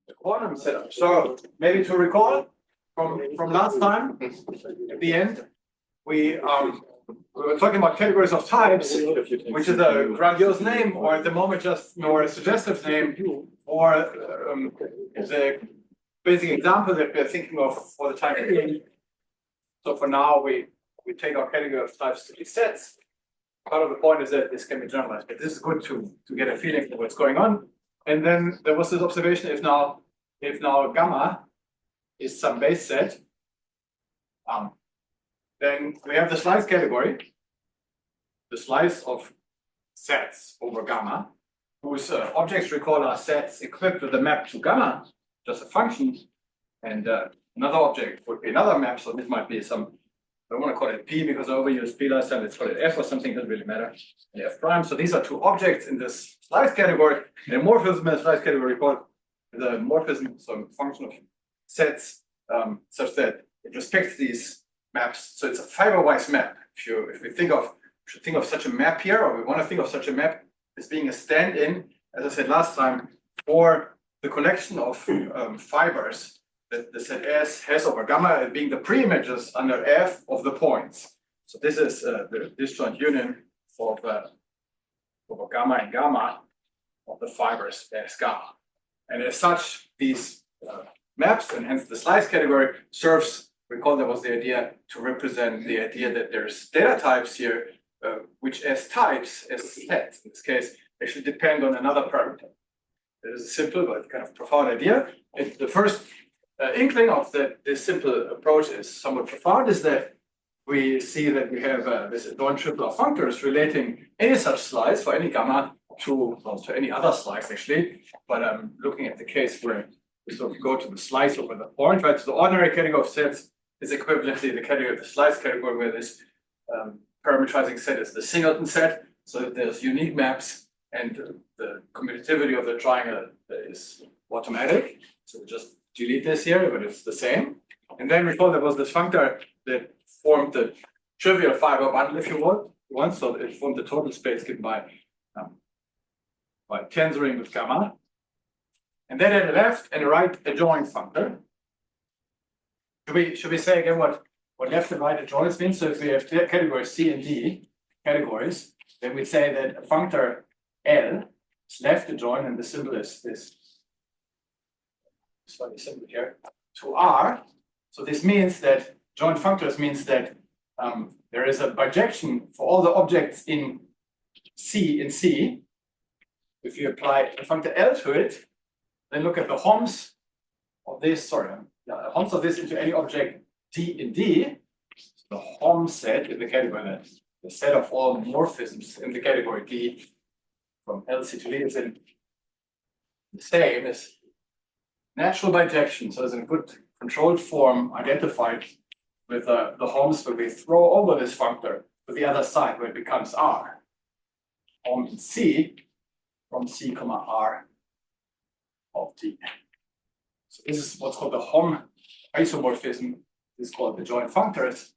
the quantum setup. So maybe to recall from last time, at the end, we were talking about categories of types, which is a grandiose name, or at the moment just more a suggestive name, or the basic example that we're thinking of for the time being. So for now, we take our category of types to be sets. Part of the point is that this can be generalized, but this is good to get a feeling for what's going on. And then there was this observation: if now gamma is some base set, then we have the slice category, the slice of sets over gamma, whose objects recall are sets equipped with a map to gamma, just a function, and another object would be another map. So this might be some. I don't want to call it P because I overused P last time. Let's call it F or something, doesn't really matter. And F prime. So these are two objects in this slice category. And morphism in the slice category called the morphism, so function of sets, such that it respects these maps. So it's a fiber-wise map. If we should think of such a map here, or we want to think of such a map as being a stand-in, as I said last time, for the collection of fibers that the set S has over gamma being the pre-images under F of the points. So this is the disjoint union of over gamma and gamma of the fibers S gamma. And as such, these maps, and hence the slice category, serves, recall that was the idea, to represent the idea that there's data types here, which as types, as sets in this case, actually depend on another parameter. It is a simple but kind of profound idea. And the first inkling of that this simple approach is somewhat profound is that we see that we have this adjoint triple of functors relating any such slice for any gamma to any other slice actually. But I'm looking at the case where we go to the slice over the point, right? So the ordinary category of sets is equivalently the category of the slice category, where this parametrizing set is the singleton set, so that there's unique maps and the commutativity of the triangle is automatic. So just delete this here, but it's the same. And then recall there was this functor that formed the trivial fiber bundle, if you want. So it formed the total space given by tensoring with gamma. And then at the left and the right adjoint functor. Should we say again what left and right adjoints means? So if we have categories C and D categories, then we say that a functor L is left adjoint, and the symbol is this slightly simple here, to R. So this means that joint functors means that there is a bijection for all the objects in C. If you apply a functor L to it, then look at the HOMs of this, HOMs of this into any object D in D. So the HOM set in the category, that the set of all morphisms in the category D from LC to D is in the same as natural bijection. So it's in a good controlled form identified with the HOMs where we throw over this functor to the other side where it becomes R. HOM in C from C, R of D. So this is what's called the HOM isomorphism. This is called the joint functors.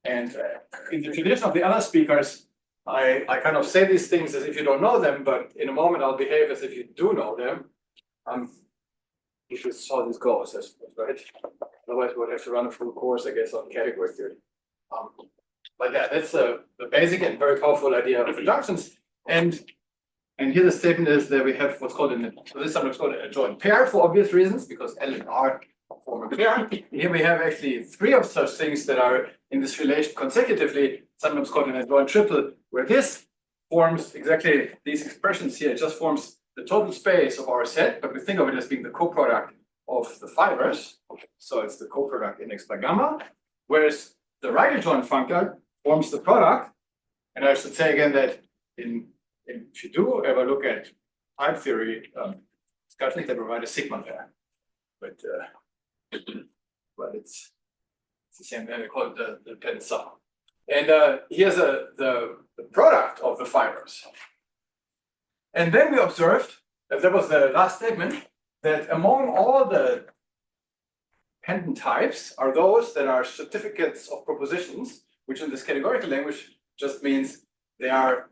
And in the tradition of the other speakers, I kind of say these things as if you don't know them, but in a moment I'll behave as if you do know them. You should see how this goes, right? Otherwise, we would have to run a full course, I guess, on category theory. But yeah, that's the basic and very powerful idea of adjunctions. And here the statement is that we have what's called so this is called a joint pair for obvious reasons, because L and R form a pair. Here we have actually three of such things that are in this relation consecutively, sometimes called an adjoint triple, where this forms exactly these expressions here. It just forms the total space of our set, but we think of it as being the coproduct of the fibers. So it's the coproduct indexed by gamma, whereas the right adjoint functor forms the product. And I should say again that if you do ever look at type theory, scattering, they provide a sigma there. But it's the same thing, they call it the dependent sum. And here's the product of the fibers. And then we observed, that was the last statement, that among all the dependent types are those that are certificates of propositions, which in this categorical language just means they are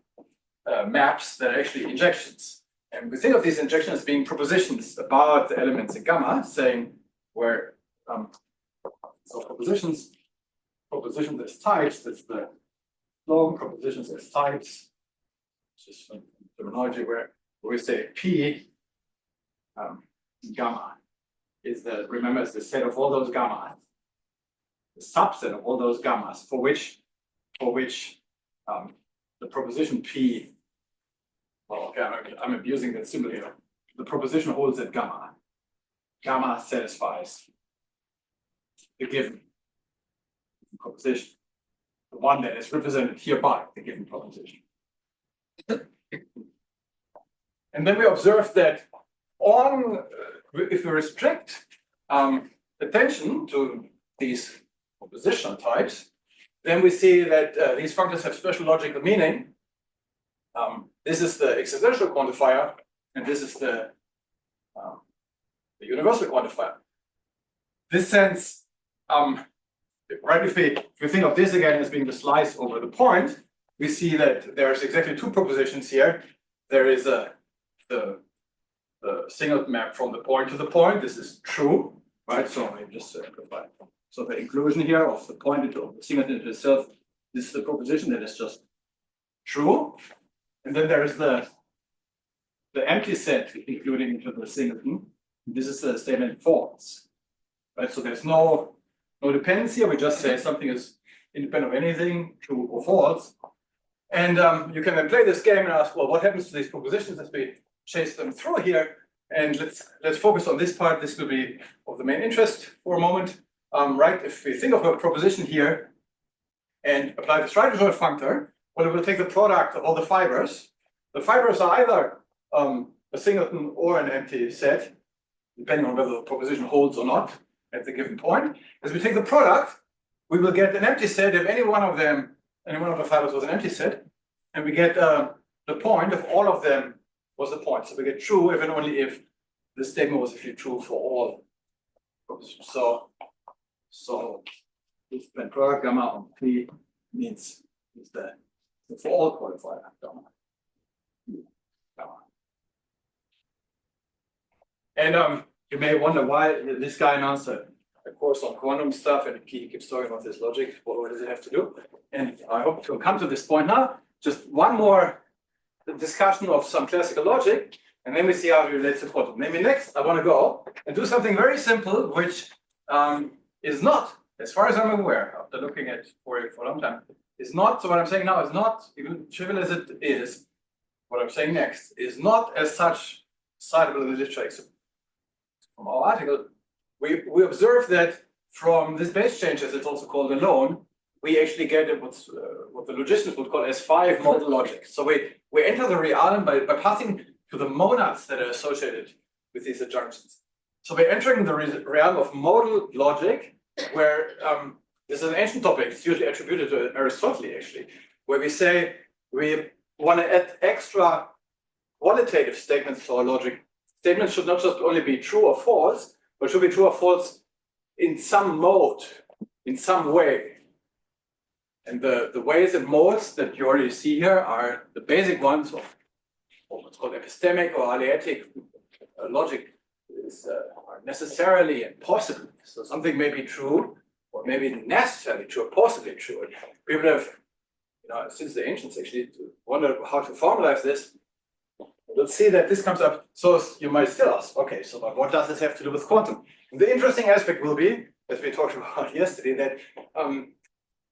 maps that are actually injections. And we think of these injections as being propositions about the elements in gamma, saying where so propositions as types, that's the long propositions as types, which is terminology where we say P gamma is remember, it's the set of all those gammas, the subset of all those gammas for which the proposition P, well, okay, I'm abusing that symbol here. The proposition holds that gamma satisfies the given proposition, the one that is represented here by the given proposition. And then we observe that if we restrict attention to these propositional types, then we see that these functors have special logical meaning. This is the existential quantifier, and this is the universal quantifier. This sense, right? If we think of this again as being the slice over the point, we see that there's exactly two propositions here. There is the singlet map from the point to the point. This is true, right? So I just simplify. So the inclusion here of the point into the singlet into itself. This is the proposition that is just true. And then there is the empty set including into the singleton. This is the statement false, right? So there's no dependency here. We just say something is independent of anything, true or false. And you can then play this game and ask, well, what happens to these propositions as we chase them through here? And let's focus on this part. This will be of the main interest for a moment, right? If we think of a proposition here and apply the Schreiber functor, well, it will take the product of all the fibers. The fibers are either a singleton or an empty set, depending on whether the proposition holds or not at the given point. As we take the product, we will get an empty set if any one of the fibers was an empty set, and we get the point if all of them was the point. So we get true if and only if the statement was actually true for all propositions. So this product gamma on P means is the for all qualifier gamma. And you may wonder why this guy announced a course on quantum stuff, and he keeps talking about this logic. What does it have to do? And I hope to come to this point now. Just one more discussion of some classical logic, and then we see how it relates to quantum. Maybe next I want to go and do something very simple, which is not, as far as I'm aware, after looking at for a long time, is not, so what I'm saying now is not, even trivial as it is, what I'm saying next is not as such citable in the literature. So from our article, we observe that from this base change, as it's also called alone, we actually get what the logicians would call S5 modal logic. So we enter the realm by passing to the monads that are associated with these adjunctions. So we're entering the realm of modal logic, where this is an ancient topic. It's usually attributed to Aristotle, actually, where we say we want to add extra qualitative statements to our logic. Statements should not just only be true or false, but should be true or false in some mode, in some way. And the ways and modes that you already see here are the basic ones of what's called epistemic or aleatic logic are necessarily and possibly. So something may be true, or maybe necessarily true, or possibly true. And people have, since the ancients actually wondered how to formalize this. We'll see that this comes up. So you might still ask, okay, so what does this have to do with quantum? And the interesting aspect will be, as we talked about yesterday, that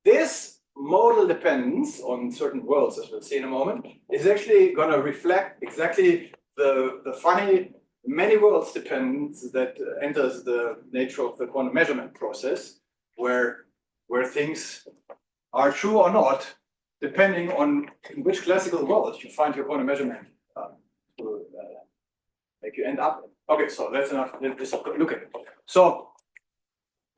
this modal dependence on certain worlds, as we'll see in a moment, is actually going to reflect exactly the funny many worlds dependence that enters the nature of the quantum measurement process, where things are true or not, depending on in which classical world you find your quantum measurement to make you end up. Okay, so that's enough. Let's look at it. So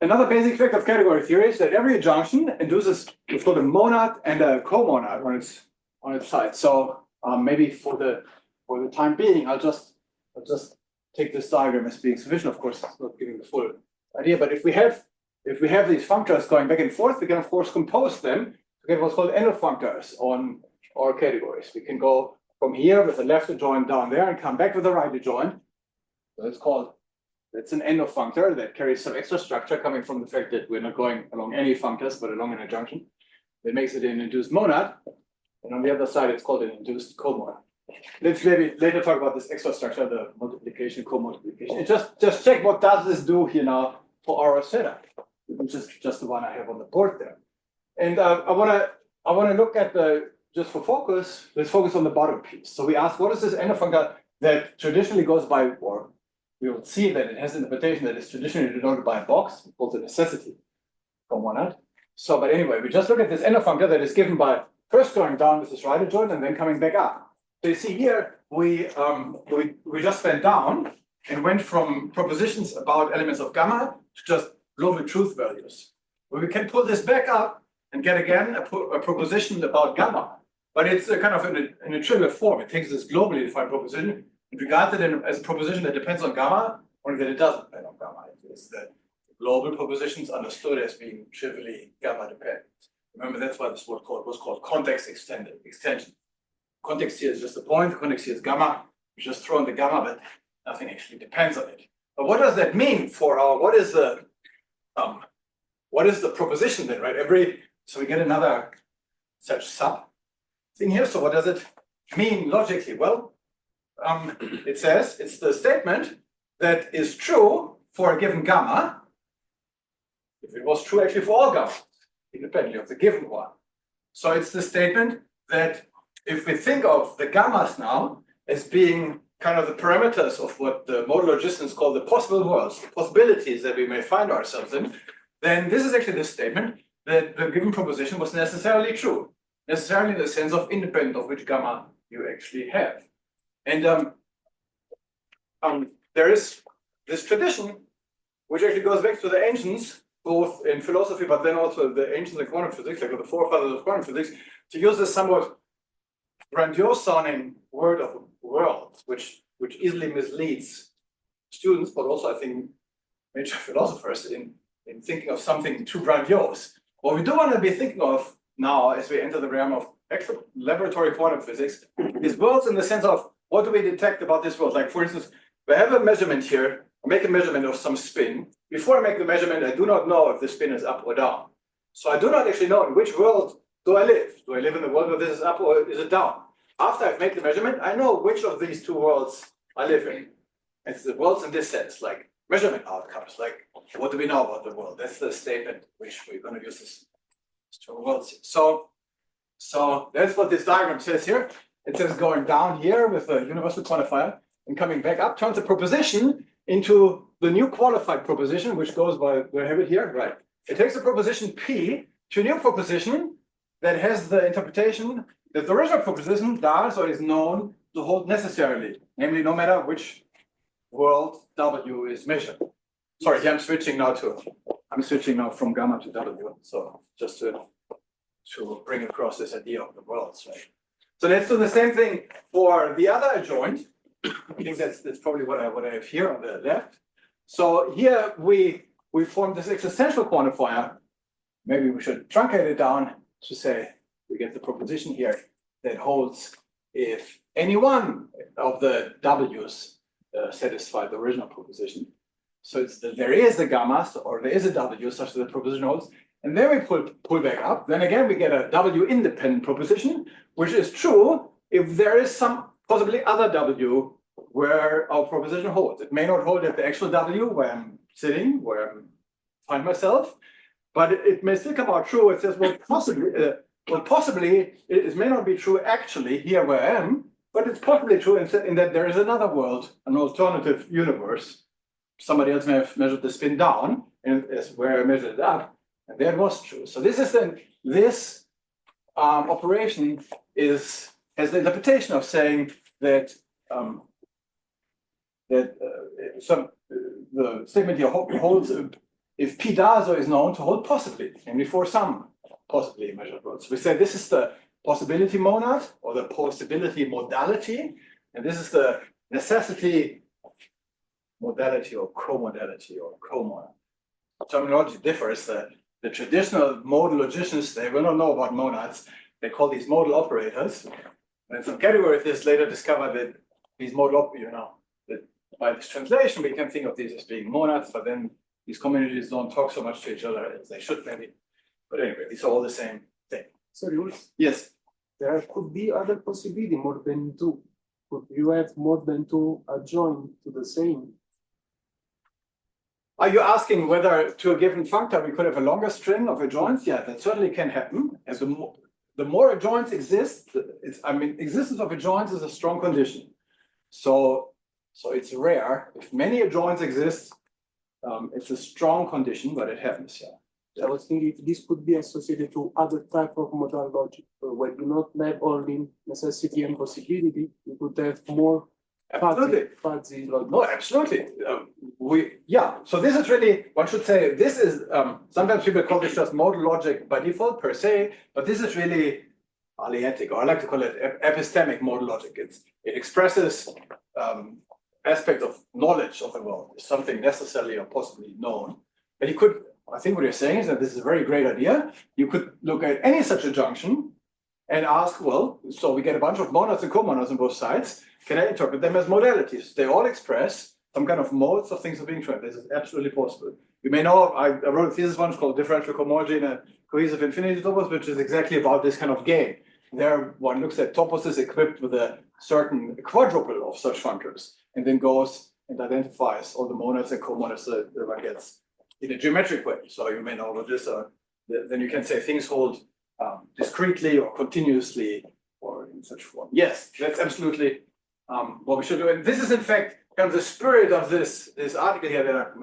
another basic fact of category theory is that every adjunction induces what's called a monad and a comonad on its side. So maybe for the time being, I'll just take this diagram as being sufficient. Of course, it's not giving the full idea, but if we have these functors going back and forth, we can of course compose them to get what's called endofunctors on our categories. We can go from here with the left adjoint down there and come back with the right adjoint. So that's an end of functor that carries some extra structure coming from the fact that we're not going along any functors, but along an adjunction. That makes it an induced monad. And on the other side, it's called an induced comonad. Let's maybe later talk about this extra structure, the multiplication, co-multiplication. And just check what does this do here now for our setup, which is just the one I have on the board there. And I want to look at just for focus, let's focus on the bottom piece. So we ask, what is this end of functor that traditionally goes by, or we will see that it has an interpretation that is traditionally denoted by a box, called the necessity comonad. So, but anyway, we just look at this end of functor that is given by first going down with this right adjoint and then coming back up. So you see here, we just went down and went from propositions about elements of gamma to just global truth values. Well, we can pull this back up and get again a proposition about gamma, but it's a kind of in a trivial form. It takes this globally defined proposition and regards it as a proposition that depends on gamma, only that it doesn't depend on gamma. It is the global propositions understood as being trivially gamma dependent. Remember, that's why this word was called context extension. Context here is just a point, context here is gamma. We just throw in the gamma, but nothing actually depends on it. But what does that mean for our, what is the proposition then, right? So we get another such sub thing here. So what does it mean logically? Well, it says it's the statement that is true for a given gamma, if it was true actually for all gammas, independently of the given one. So it's the statement that if we think of the gammas now as being kind of the parameters of what the modal logicians call the possible worlds, the possibilities that we may find ourselves in, then this is actually the statement that the given proposition was necessarily true, necessarily in the sense of independent of which gamma you actually have. And there is this tradition, which actually goes back to the ancients, both in philosophy, but then also the ancients in quantum physics, like the forefathers of quantum physics, to use this somewhat grandiose sounding word of worlds, which easily misleads students, but also I think major philosophers in thinking of something too grandiose. What we do want to be thinking of now as we enter the realm of actual laboratory quantum physics is worlds in the sense of what do we detect about this world? Like for instance, we have a measurement here, I make a measurement of some spin. Before I make the measurement, I do not know if the spin is up or down. So I do not actually know in which world do I live? Do I live in the world where this is up or is it down? After I've made the measurement, I know which of these two worlds I live in. It's the worlds in this sense, like measurement outcomes, like what do we know about the world? That's the statement which we're going to use this two worlds. So that's what this diagram says here. It says going down here with a universal quantifier and coming back up turns a proposition into the new qualified proposition, which goes by, we have it here, right? It takes a proposition P to a new proposition that has the interpretation that the original proposition does or is known to hold necessarily, namely no matter which world W is measured. Sorry, I'm switching now from gamma to W. So just to bring across this idea of the worlds, right? So let's do the same thing for the other adjoint. I think that's probably what I have here on the left. So here we form this existential quantifier. Maybe we should truncate it down to say we get the proposition here that holds if any one of the W's satisfy the original proposition. So it's that there is a gamma or there is a W such that the proposition holds. And then we pull back up. Then again, we get a W independent proposition, which is true if there is some possibly other W where our proposition holds. It may not hold at the actual W where I'm sitting, where I find myself, but it may still come out true. It says, well, possibly it may not be true actually here where I am, but it's possibly true in that there is another world, an alternative universe. Somebody else may have measured the spin down, and is where I measured it up. And that was true. So this is this operation has the interpretation of saying that the statement here holds if P does or is known to hold possibly, namely for some possibly measured worlds. We say this is the possibility monad or the possibility modality, and this is the necessity modality or co-modality or co-monad. Terminology differs. The traditional modal logicians, they will not know about monads. They call these modal operators. And some category theorists later discovered that these model, that by this translation we can think of these as being monads, but then these communities don't talk so much to each other as they should maybe. But anyway, these are all the same thing. Sorry, Urs. Yes. There could be other possibility, more than two. Could you have more than two adjoined to the same? Are you asking whether to a given functor we could have a longer string of adjoints? Yeah, that certainly can happen. As the more adjoints exist, existence of adjoints is a strong condition. So it's rare. If many adjoints exist, it's a strong condition, but it happens, yeah. I was thinking if this could be associated to other type of modal logic, where you not have only necessity and possibility, you could have more fuzzy logic. No, absolutely. So this is really, one should say, this is, sometimes people call this just modal logic by default per se, but this is really alietic, or I like to call it epistemic modal logic. It expresses aspects of knowledge of the world, something necessarily or possibly known. But you could, I think what you're saying is that this is a very great idea. You could look at any such a junction and ask, well, so we get a bunch of monads and comonads on both sides. Can I interpret them as modalities? They all express some kind of modes of things are being trained. This is absolutely possible. You may know, I wrote a thesis once called Differential Cohomology in a Cohesive Infinity Topos, which is exactly about this kind of game. There, one looks at toposes equipped with a certain quadruple of such functors, and then goes and identifies all the monads and comonads that one gets in a geometric way. So you may know what this are. Then you can say things hold discretely or continuously or in such form. Yes, that's absolutely what we should do. And this is in fact kind of the spirit of this article here that I'm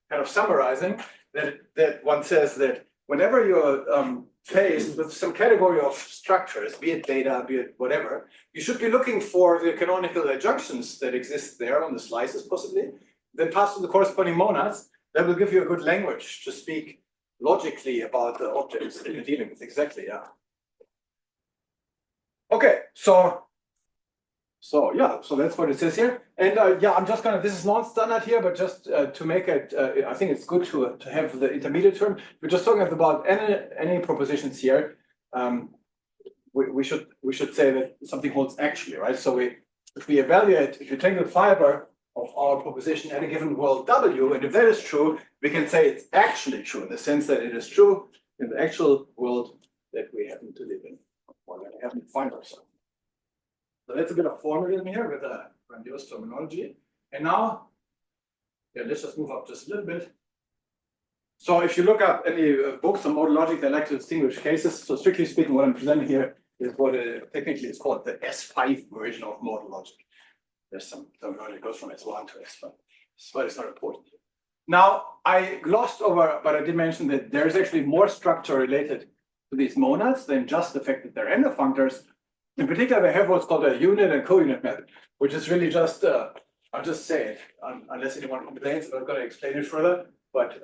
kind of summarizing, that one says that whenever you're faced with some category of structures, be it data, be it whatever, you should be looking for the canonical adjunctions that exist there on the slices possibly, then pass to the corresponding monads. That will give you a good language to speak logically about the objects that you're dealing with. Exactly, yeah. Okay, so that's what it says here. And I'm just gonna, this is non-standard here, but just to make it, I think it's good to have the intermediate term. We're just talking about any propositions here. We should say that something holds actually, right? So if we evaluate, if you take the fiber of our proposition at a given world W, and if that is true, we can say it's actually true in the sense that it is true in the actual world that we happen to live in, or that we happen to find ourselves. So that's a bit of formalism here with a grandiose terminology. And now, let's just move up just a little bit. So if you look up any books on modal logic, they like to distinguish cases. So strictly speaking, what I'm presenting here is what technically is called the S5 version of modal logic. There's some terminology that goes from S1 to S5, but it's not important. Now, I glossed over, but I did mention that there is actually more structure related to these monads than just the fact that they're endofunctors. In particular, they have what's called a unit and co-unit method, which is really just, I'll just say it, unless anyone complains, I'm not going to explain it further. But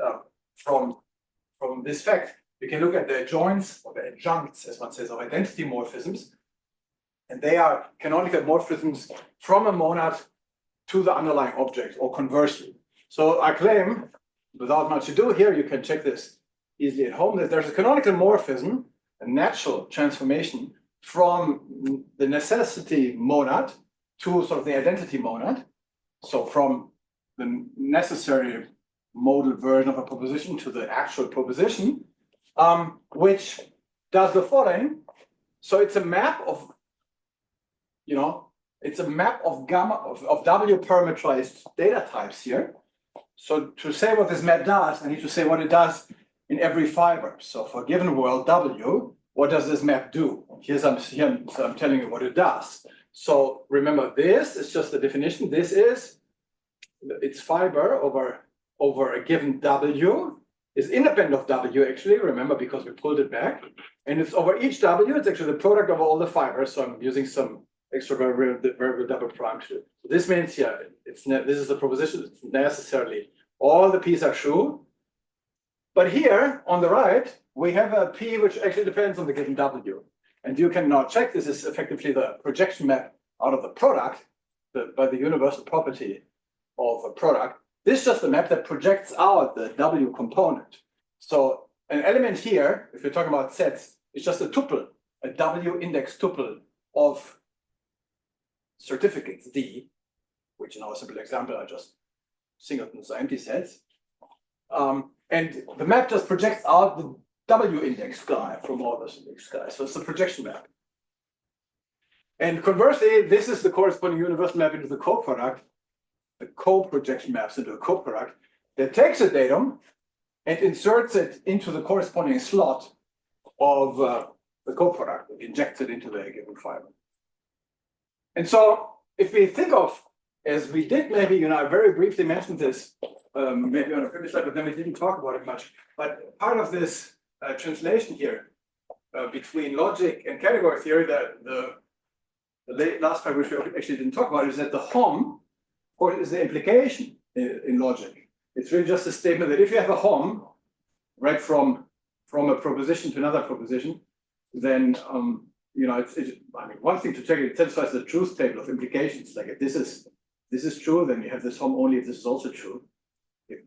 from this fact, we can look at the adjoints or the adjuncts, as one says, of identity morphisms. And they are canonical morphisms from a monad to the underlying object, or conversely. So I claim, without much ado here, you can check this easily at home, that there's a canonical morphism, a natural transformation from the necessity monad to sort of the identity monad. So from the necessary modal version of a proposition to the actual proposition, which does the following. So it's a map of, it's a map of gamma of W parametrized data types here. So to say what this map does, I need to say what it does in every fiber. So for a given world W, what does this map do? So I'm telling you what it does. So remember, this is just the definition. This is its fiber over a given W is independent of W actually, remember, because we pulled it back. And it's over each W, it's actually the product of all the fibers. So I'm using some extra variable double prime to it. So this means here, this is the proposition, it's necessarily all the P's are true. But here on the right, we have a P which actually depends on the given W. And you can now check this is effectively the projection map out of the product by the universal property of a product. This is just the map that projects out the W component. So an element here, if you're talking about sets, is just a tuple, a W index tuple of certificates D, which in our simple example are just singletons or empty sets. And the map just projects out the W index guy from all those index guys. So it's a projection map. And conversely, this is the corresponding universal map into the co-product, the co-projection maps into a co-product that takes a datum and inserts it into the corresponding slot of the co-product, injects it into the given fiber. And so if we think of, as we did maybe, I very briefly mentioned this, maybe on a previous slide, but then we didn't talk about it much. But part of this translation here between logic and category theory, that the last part which we actually didn't talk about is that the HOM, or is the implication in logic. It's really just a statement that if you have a HOM, right, from a proposition to another proposition, then I mean, one thing to check, it satisfies the truth table of implications. Like if this is true, then you have this HOM only if this is also true.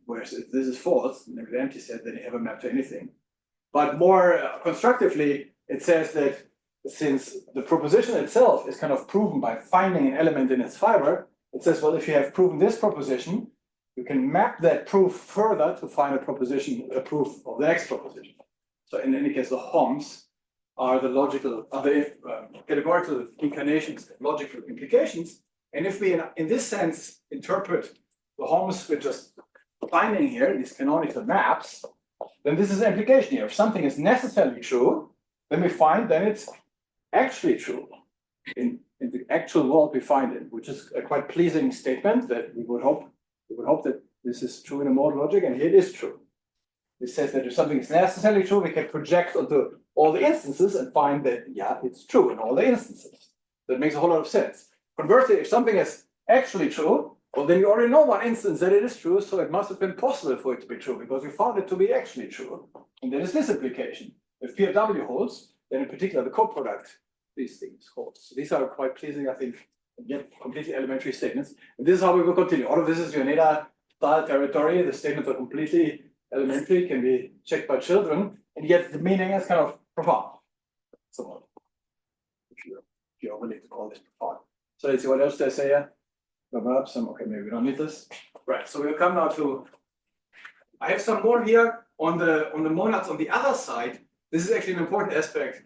Whereas if this is false, and the empty set, then you have a map to anything. But more constructively, it says that since the proposition itself is kind of proven by finding an element in its fiber, it says, well, if you have proven this proposition, you can map that proof further to find a proof of the next proposition. So in any case, the HOMs are the categorical incarnations, logical implications. And if we, in this sense, interpret the HOMs with just finding here, these canonical maps, then this is an implication here. If something is necessarily true, then we find then it's actually true. In the actual world we find it, which is a quite pleasing statement that we would hope that this is true in a modal logic, and here it is true. It says that if something is necessarily true, we can project onto all the instances and find that, yeah, it's true in all the instances. That makes a whole lot of sense. Conversely, if something is actually true, well, then you already know one instance that it is true, so it must have been possible for it to be true because we found it to be actually true. And there is this implication. If P of W holds, then in particular the co-product, these things hold. So these are quite pleasing, I think, and yet completely elementary statements. And this is how we will continue. All of this is Yoneda style territory. The statements are completely elementary, can be checked by children, and yet the meaning is kind of profound. Somewhat, if you're willing to call this profound. So let's see what else they say here. Okay, maybe we don't need this. Right, so we'll come now to, I have some more here on the monads on the other side. This is actually an important aspect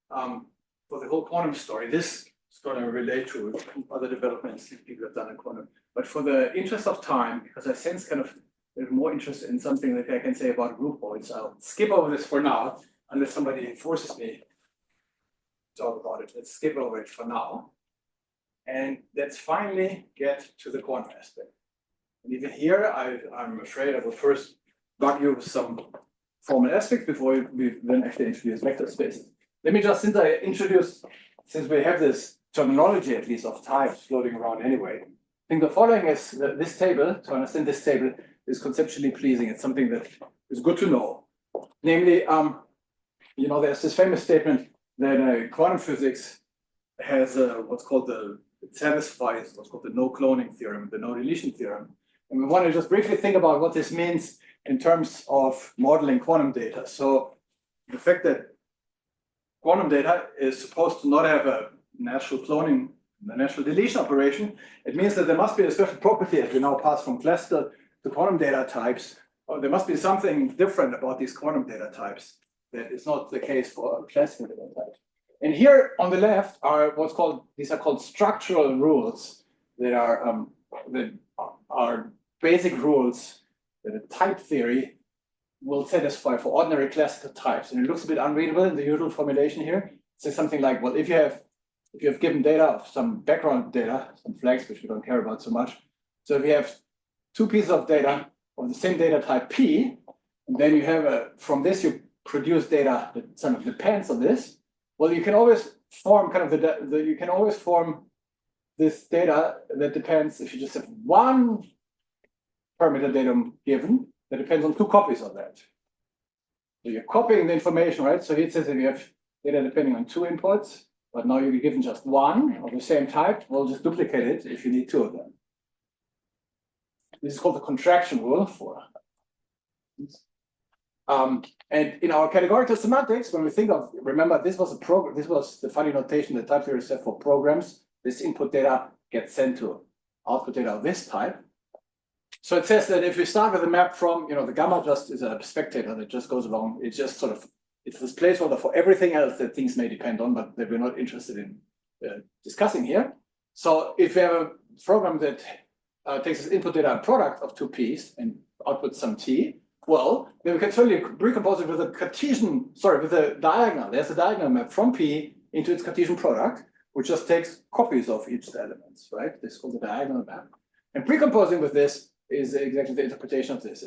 for the whole quantum story. This is going to relate to other developments that people have done in quantum. But for the interest of time, because I sense kind of there's more interest in something that I can say about group points, I'll skip over this for now, unless somebody forces me to talk about it. Let's skip over it for now. And let's finally get to the quantum aspect. And even here, I'm afraid I will first bug you with some formal aspects before we then actually introduce vector spaces. Let me just, since we have this terminology at least of types floating around anyway, I think the following is that this table, to understand this table, is conceptually pleasing. It's something that is good to know. Namely, there's this famous statement that quantum physics has it satisfies what's called the no cloning theorem, the no deletion theorem. And we want to just briefly think about what this means in terms of modeling quantum data. So the fact that quantum data is supposed to not have a natural cloning, a natural deletion operation, it means that there must be a special property as we now pass from classical to quantum data types, or there must be something different about these quantum data types that is not the case for classical data types. And here on the left are these are called structural rules that are basic rules that a type theory will satisfy for ordinary classical types. And it looks a bit unreadable in the usual formulation here. It says something like, well, if you have given data of some background data, some flags which we don't care about so much. So if you have two pieces of data of the same data type P, and then you have from this you produce data that sort of depends on this. Well, you can always form you can always form this data that depends if you just have one parameter datum given that depends on two copies of that. So you're copying the information, right? So here it says that you have data depending on two inputs, but now you're given just one of the same type. We'll just duplicate it if you need two of them. This is called the contraction rule for. And in our categorical semantics, when we think of, remember, this was the funny notation that type theory set for programs. This input data gets sent to output data of this type. So it says that if we start with a map from, the gamma just is a spectator that just goes along, it's just sort of, it's this placeholder for everything else that things may depend on, but that we're not interested in discussing here. So if we have a program that takes as input data a product of two p's and outputs some t, well, then we can certainly recompose it with a Cartesian, with a diagonal. There's a diagonal map from p into its Cartesian product, which just takes copies of each of the elements, right? This is called the diagonal map. And precomposing with this is exactly the interpretation of this.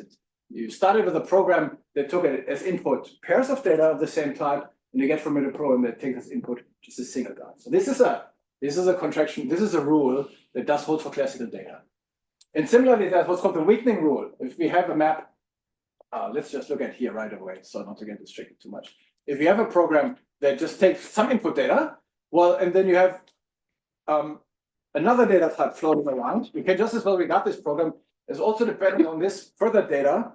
You started with a program that took as input pairs of data of the same type, and you get from it a program that takes as input just a single data. So this is a contraction, this is a rule that does hold for classical data. And similarly, that's what's called the weakening rule. If we have a map, let's just look at here right away, so not to get distracted too much. If you have a program that just takes some input data, well, and then you have another data type floating around, you can just as well regard this program as also depending on this further data,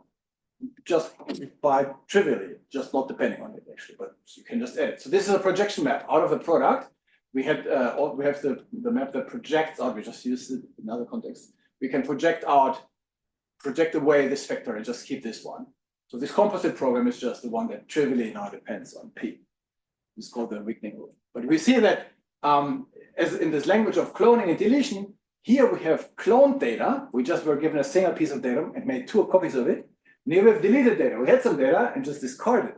just by trivially, just not depending on it actually, but you can just add it. So this is a projection map out of the product. We have the map that projects out. We just use it in another context. We can project away this vector and just keep this one. So this composite program is just the one that trivially now depends on P. It's called the weakening rule. But we see that as in this language of cloning and deletion, here we have cloned data. We just were given a single piece of data and made two copies of it. And here we have deleted data. We had some data and just discarded.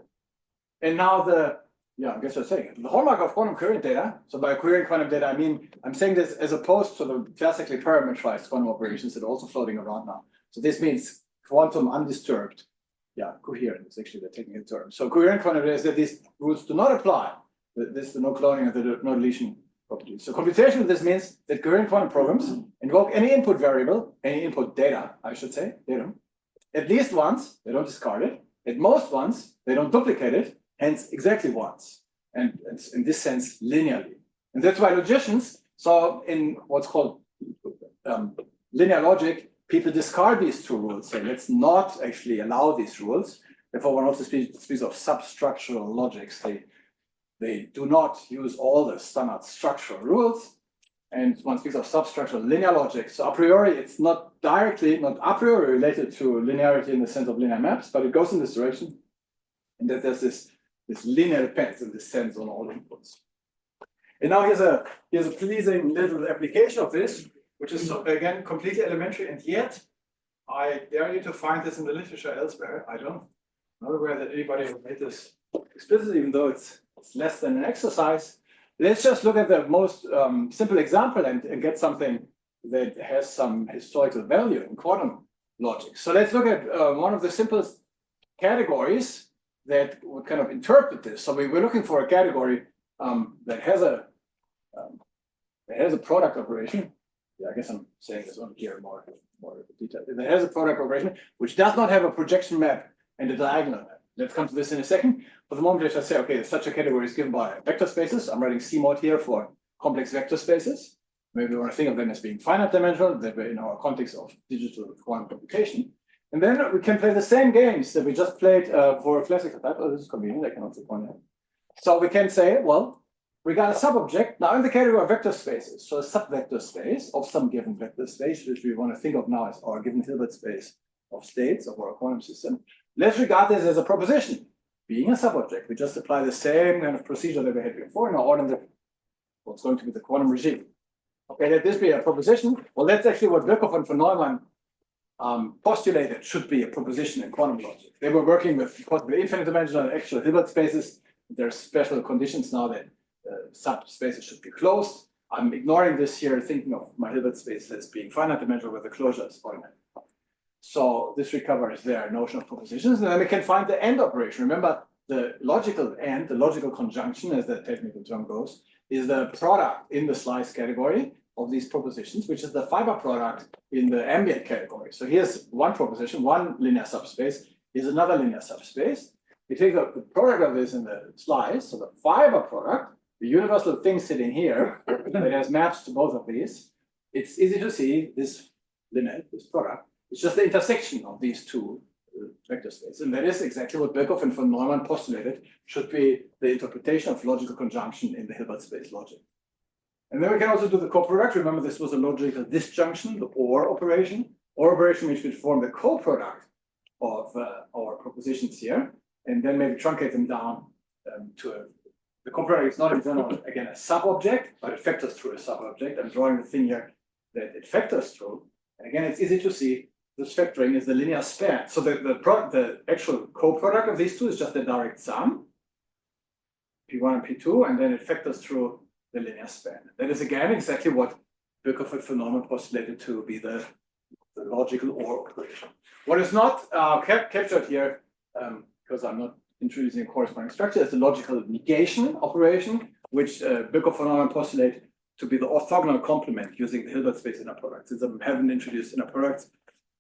And now I guess I'm saying it. The hallmark of quantum coherent data, so by coherent quantum data, I mean, I'm saying this as opposed to the classically parametrized quantum operations that are also floating around now. So this means quantum undisturbed. Coherent is actually the technical term. So coherent quantum data is that these rules do not apply. This is the no cloning and the no deletion property. So computation with this means that coherent quantum programs invoke any input variable, any input data, I should say, datum. At least once, they don't discard it. At most once, they don't duplicate it, hence exactly once. And it's in this sense, linearly. And that's why logicians, so in what's called linear logic, people discard these two rules. So let's not actually allow these rules. Therefore, one also speaks of substructural logics. They do not use all the standard structural rules. And one speaks of substructural linear logic. So a priori, it's not a priori related to linearity in the sense of linear maps, but it goes in this direction. And that there's this linear depends in this sense on all inputs. And now here's a pleasing little application of this, which is again completely elementary, and yet I dare you to find this in the literature elsewhere. I'm not aware that anybody made this explicit, even though it's less than an exercise. Let's just look at the most simple example and get something that has some historical value in quantum logic. So let's look at one of the simplest categories that would kind of interpret this. So we're looking for a category that has a product operation. Yeah, I guess I'm saying this one here more detail. That has a product operation which does not have a projection map and a diagonal map. Let's come to this in a second. For the moment, let's just say, okay, such a category is given by vector spaces. I'm writing CMOD here for complex vector spaces. Maybe we want to think of them as being finite dimensional, that we're in our context of digital quantum computation. And then we can play the same games that we just played for a classical type. Oh, this is convenient, I can also point out. So we can say, well, we got a subobject now in the category of vector spaces. So a subvector space of some given vector space, which we want to think of now as our given Hilbert space of states of our quantum system. Let's regard this as a proposition. Being a subobject, we just apply the same kind of procedure that we had before now on what's going to be the quantum regime. Okay, let this be a proposition. Well, that's actually what Birkhoff and von Neumann postulated should be a proposition in quantum logic. They were working with possibly infinite dimensional actual Hilbert spaces. There's special conditions now that subspaces should be closed. I'm ignoring this here, thinking of my Hilbert space as being finite dimensional with the closure as finite. So this recovers their notion of propositions, and then we can find the end operation. Remember, the logical end, the logical conjunction, as the technical term goes, is the product in the slice category of these propositions, which is the fiber product in the ambient category. So here's one proposition, one linear subspace, here's another linear subspace. We take the product of this in the slice, so the fiber product, the universal thing sitting here, that has maps to both of these. It's easy to see this limit, this product. It's just the intersection of these two vector spaces. And that is exactly what Birkhoff and von Neumann postulated should be the interpretation of logical conjunction in the Hilbert space logic. And then we can also do the co-product. Remember, this was a logical disjunction, the or operation which would form the co-product of our propositions here, and then maybe truncate them down the co-product is not in general, again, a sub-object, but it factors through a sub-object. I'm drawing the thing here that it factors through. And again, it's easy to see this factoring is the linear span. So the actual co-product of these two is just the direct sum, P1 and P2, and then it factors through the linear span. That is again exactly what Birkhoff-Phenomenon postulated to be the logical OR operation. What is not captured here, because I'm not introducing a corresponding structure, is the logical negation operation, which Birkhoff-Phenomenon postulate to be the orthogonal complement using the Hilbert space inner product. Since I haven't introduced inner products,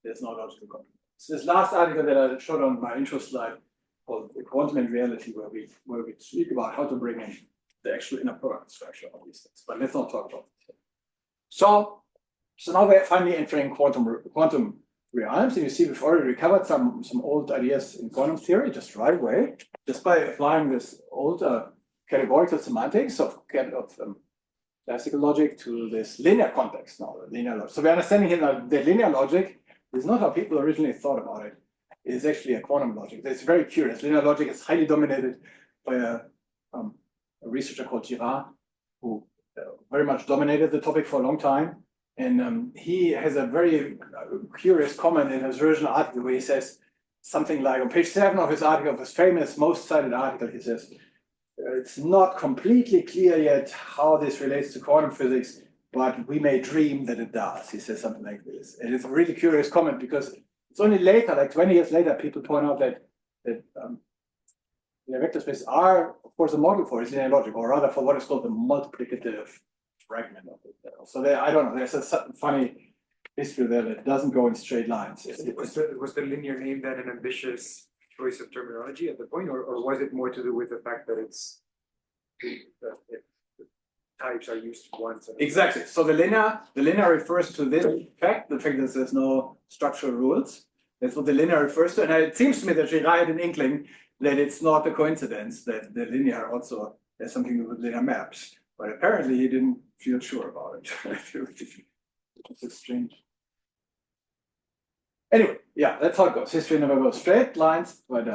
there's no logical complement. So this last article that I showed on my intro slide called the Quantum and Reality, where we speak about how to bring in the actual inner product structure of these things. But let's not talk about it. So now we're finally entering quantum realms. And you see we've already recovered some old ideas in quantum theory just right away, just by applying this old categorical semantics of classical logic to this linear context now, the linear logic. So we're understanding here that the linear logic is not how people originally thought about it. It's actually a quantum logic. It's very curious. Linear logic is highly dominated by a researcher called Girard, who very much dominated the topic for a long time. And he has a very curious comment in his original article where he says something like, on page 7 of his article, of his famous, most cited article, he says, it's not completely clear yet how this relates to quantum physics, but we may dream that it does. He says something like this. And it's a really curious comment because it's only later, like 20 years later, people point out that linear vector spaces are, of course, a model for linear logic, or rather for what is called the multiplicative fragment of it. So there, I don't know, there's a funny history there that doesn't go in straight lines. Was the linear name then an ambitious choice of terminology at the point, or was it more to do with the fact that types are used once? Exactly. So the linear refers to this fact, the fact that there's no structural rules. That's what the linear refers to. And it seems to me that Girard had an inkling that it's not a coincidence that the linear also has something to do with linear maps. But apparently he didn't feel sure about it. It's strange. Anyway, yeah, that's how it goes. History never goes straight lines, but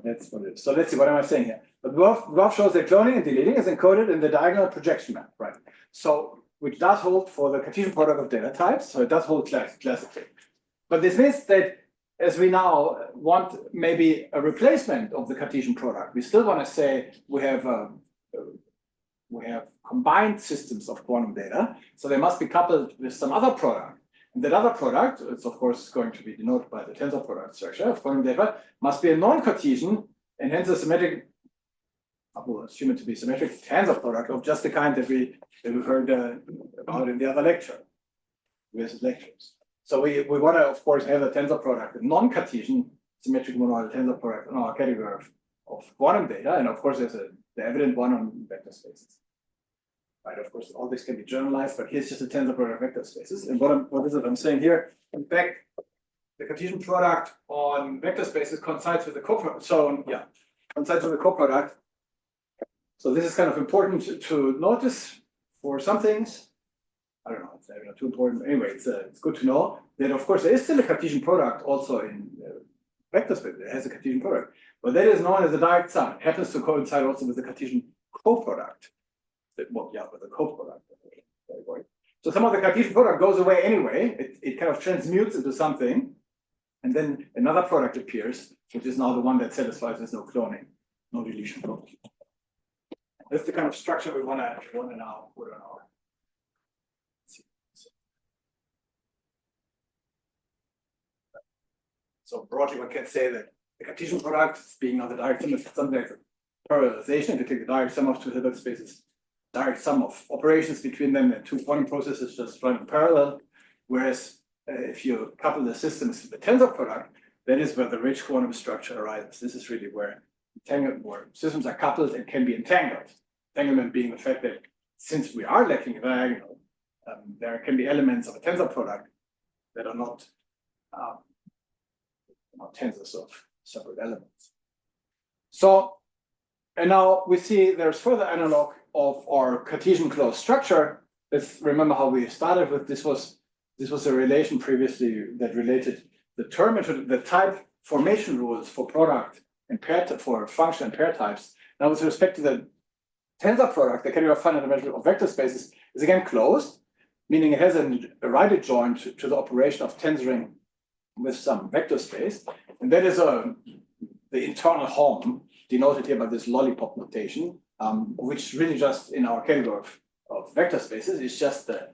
that's what it is. So let's see, what am I saying here? The graph shows that cloning and deleting is encoded in the diagonal projection map, right? So, which does hold for the Cartesian product of data types, so it does hold classically. But this means that as we now want maybe a replacement of the Cartesian product, we still want to say we have combined systems of quantum data, so they must be coupled with some other product. And that other product, it's of course going to be denoted by the tensor product structure of quantum data, must be a non-Cartesian and hence a symmetric, we'll assume it to be symmetric tensor product of just the kind that we heard about in the other lecture, various lectures. So we want to, of course, have a tensor product, a non-Cartesian symmetric monoidal tensor product in our category of quantum data, and of course there's the evident one on vector spaces. Right, of course, all this can be generalized, but here's just a tensor product of vector spaces. And what is it I'm saying here? In fact, the Cartesian product on vector spaces coincides with the coproduct. So yeah, coincides with the coproduct. So this is kind of important to notice for some things. I don't know, it's not too important. Anyway, it's good to know that of course there is still a Cartesian product also in vector space. It has a Cartesian product, but that is known as a direct sum. It happens to coincide also with the Cartesian coproduct. Well, yeah, with the coproduct. So some of the Cartesian product goes away anyway. It kind of transmutes into something, and then another product appears, which is now the one that satisfies there's no cloning, no deletion. That's the kind of structure we want to now put on our. So broadly, one can say that the Cartesian product, being now the direct sum, is something like parallelization. If you take the direct sum of two Hilbert spaces, direct sum of operations between them and two quantum processes just run in parallel. Whereas if you couple the systems with the tensor product, that is where the rich quantum structure arises. This is really where systems are coupled and can be entangled. Entanglement being the fact that since we are lacking a diagonal, there can be elements of a tensor product that are not tensors of separate elements. So, and now we see there's further analog of our Cartesian closed structure let's remember how we started with this was a relation previously that related the term into the type formation rules for product and pair for function and pair types. Now with respect to the tensor product, the category of finite dimensional of vector spaces is again closed, meaning it has a right adjoint to the operation of tensoring with some vector space, and that is the internal home denoted here by this lollipop notation, which really just in our category of vector spaces is just the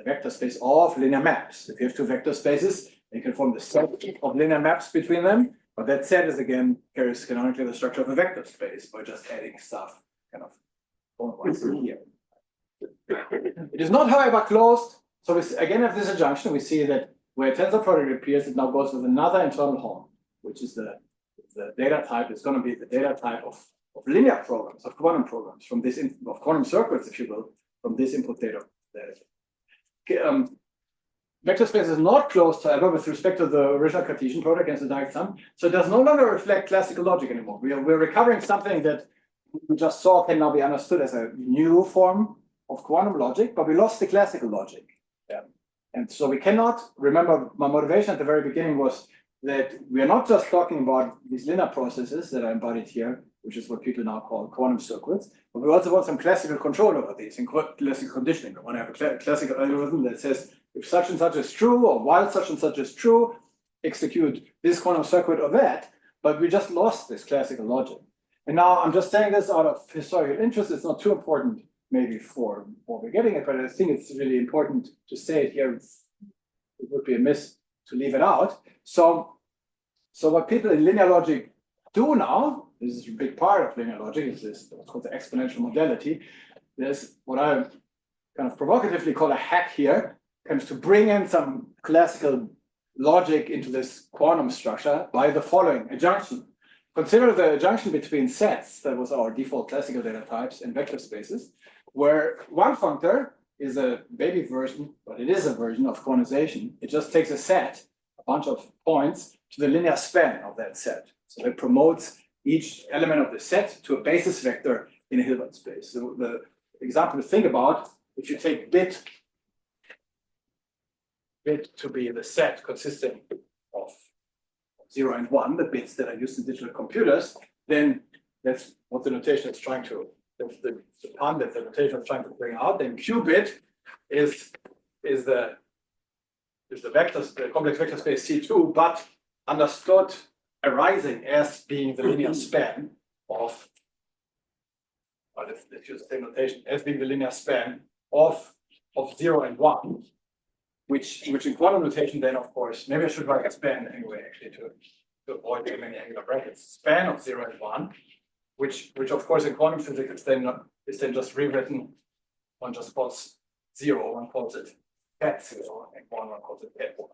vector space of linear maps. If you have two vector spaces, you can form the set of linear maps between them, but that set is again carries canonically the structure of a vector space by just adding stuff kind of here. It is not, however, closed. So we again have this adjunction. We see that where tensor product appears, it now goes with another internal home, which is the data type. It's going to be the data type of linear programs, of quantum programs, from this of quantum circuits, if you will, from this input data. Vector space is not closed, however, with respect to the original Cartesian product against the direct sum. So it does no longer reflect classical logic anymore. We're recovering something that we just saw can now be understood as a new form of quantum logic, but we lost the classical logic. Yeah. And so we cannot remember, my motivation at the very beginning was that we are not just talking about these linear processes that are embodied here, which is what people now call quantum circuits, but we also want some classical control over these, in classical conditioning. We want to have a classical algorithm that says if such and such is true, or while such and such is true, execute this quantum circuit or that, but we just lost this classical logic. And now I'm just saying this out of historical interest. It's not too important maybe for what we're getting at, but I think it's really important to say it here. It would be amiss to leave it out. So what people in linear logic do now, this is a big part of linear logic, is this what's called the exponential modality. There's what I kind of provocatively call a hack here, kind of to bring in some classical logic into this quantum structure by the following adjunction. Consider the adjunction between sets, that was our default classical data types, and vector spaces, where one functor is a baby version, but it is a version of quantization. It just takes a set, a bunch of points, to the linear span of that set. So it promotes each element of the set to a basis vector in a Hilbert space. So the example to think about, if you take bit to be the set consisting of 0 and 1, the bits that are used in digital computers, then that's what the notation is trying to, the pun that the notation is trying to bring out. Then qubit is the vectors, the complex vector space C2, but understood arising as being the linear span of, well, let's use the same notation, as being the linear span of 0 and 1. Which in quantum notation then, of course, maybe I should write a span anyway, actually, to avoid the many angular brackets. Span of 0 and 1, which of course in quantum physics is then just rewritten. One just calls 0, one calls it cat 0, and one calls it cat 1.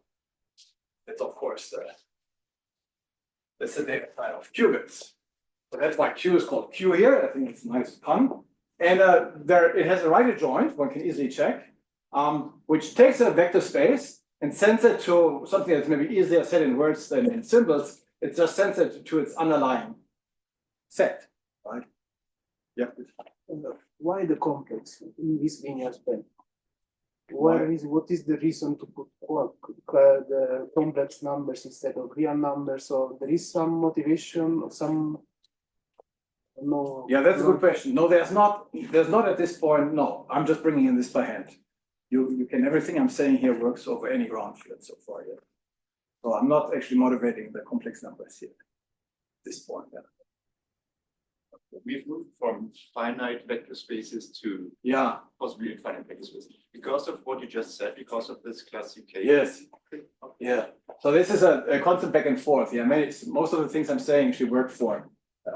That's of course that's the data type of qubits. So that's why Q is called Q here. I think it's a nice pun. And there it has a right adjoint, one can easily check. Which takes a vector space and sends it to something that's maybe easier said in words than in symbols. It just sends it to its underlying set, right? Yeah. Why the complex in this linear span? What is the reason to put the complex numbers instead of real numbers? So there is some motivation or some. No. Yeah, that's a good question. No, there's not at this point. No, I'm just bringing in this by hand. You can, everything I'm saying here works over any ground field so far, yeah. So I'm not actually motivating the complex numbers here at this point. Yeah. We've moved from finite vector spaces to possibly infinite vector spaces because of what you just said, because of this classification. Yes. Yeah. So this is a constant back and forth. Yeah, most of the things I'm saying actually work for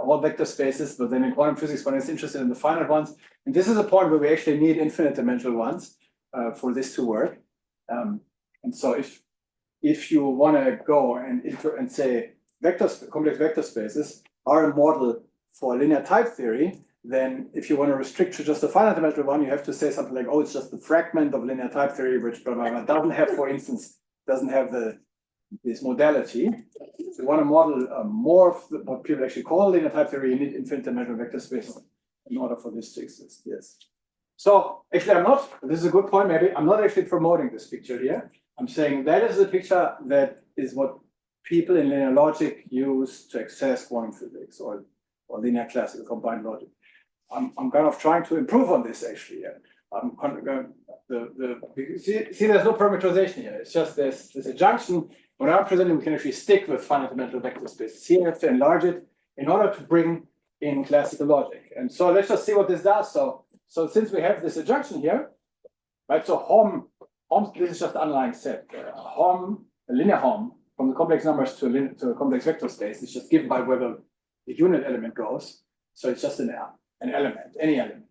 all vector spaces, but then in quantum physics, one is interested in the finite ones. And this is a point where we actually need infinite dimensional ones. For this to work, and so if you want to go and say complex vector spaces are a model for linear type theory, then if you want to restrict to just a finite dimensional one, you have to say something like, oh, it's just a fragment of linear type theory, which doesn't have, for instance, this modality. If you want to model more of what people actually call linear type theory, you need infinite dimensional vector spaces in order for this to exist. Yes. So actually, I'm not, this is a good point, maybe, I'm not actually promoting this picture here. I'm saying that is the picture that is what people in linear logic use to access quantum physics or linear classical combined logic. I'm kind of trying to improve on this actually. See, there's no parameterization here. It's just this adjunction. When I'm presenting, we can actually stick with finite dimensional vector spaces. Here, I have to enlarge it in order to bring in classical logic. And so let's just see what this does. So since we have this adjunction here, right? So Hom, this is just underlying set. A linear Hom from the complex numbers to a complex vector space is just given by whether the unit element goes. So it's just an element, any element.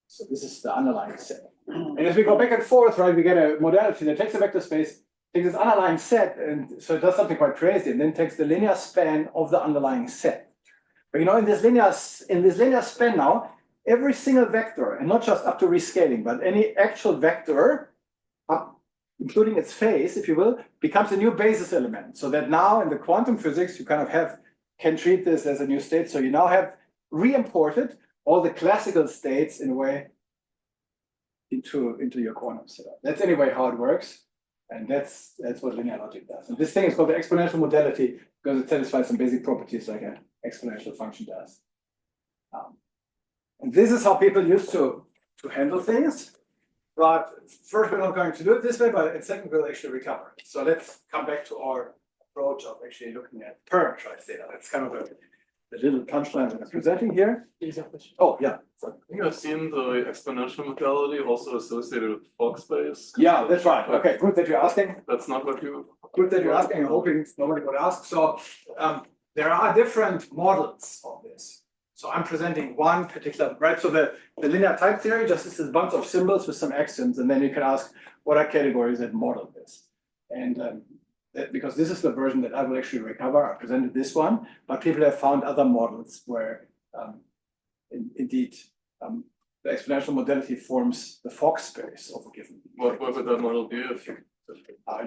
So this is the underlying set. And as we go back and forth, right, we get a modality that takes a vector space, takes this underlying set, and so it does something quite crazy, and then takes the linear span of the underlying set. But you know, in this linear span now, every single vector, and not just up to rescaling, but any actual vector, including its phase, if you will, becomes a new basis element. So that now in the quantum physics, you kind of can treat this as a new state. So you now have re-imported all the classical states in a way into your quantum setup. That's anyway how it works. And that's what linear logic does. And this thing is called the exponential modality because it satisfies some basic properties like an exponential function does. And this is how people used to handle things. But first, we're not going to do it this way, but in second, we'll actually recover it. So let's come back to our approach of actually looking at parameterized data. That's kind of the little punchline that I'm presenting here. Oh, yeah. I think I've seen the exponential modality also associated with Fock space. Yeah, that's right. Okay, good that you're asking. That's not what you. Good that you're asking. I'm hoping nobody would ask. So there are different models of this. So I'm presenting one particular, right? So the linear type theory just is a bunch of symbols with some axioms, and then you can ask what are categories that model this. And because this is the version that I will actually recover, I presented this one, but people have found other models where indeed the exponential modality forms the Fock space of a given. What would that model be if you?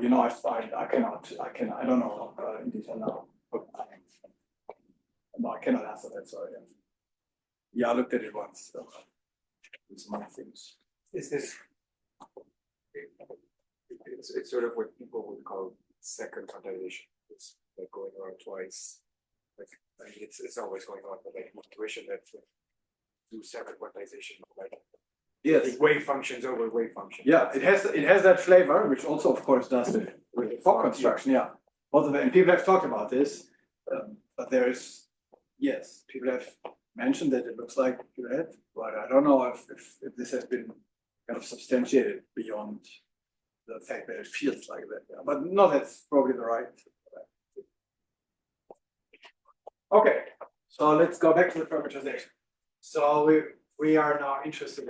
You know, I don't know in detail now. No, I cannot answer that, sorry. Yeah, I looked at it once. So. Some other things. Is this? It's sort of what people would call second quantization. It's like going around twice. Like I mean, it's always going on, but like intuition that do second quantization, like yes, wave functions over wave functions. Yeah, it has that flavor, which also of course does the Fock construction. Yeah, both of them. And people have talked about this, but there is people have mentioned that it looks like you had, but I don't know if this has been kind of substantiated beyond the fact that it feels like that. Yeah. But no, that's probably the right. Okay, so let's go back to the parameterization. So we are now interested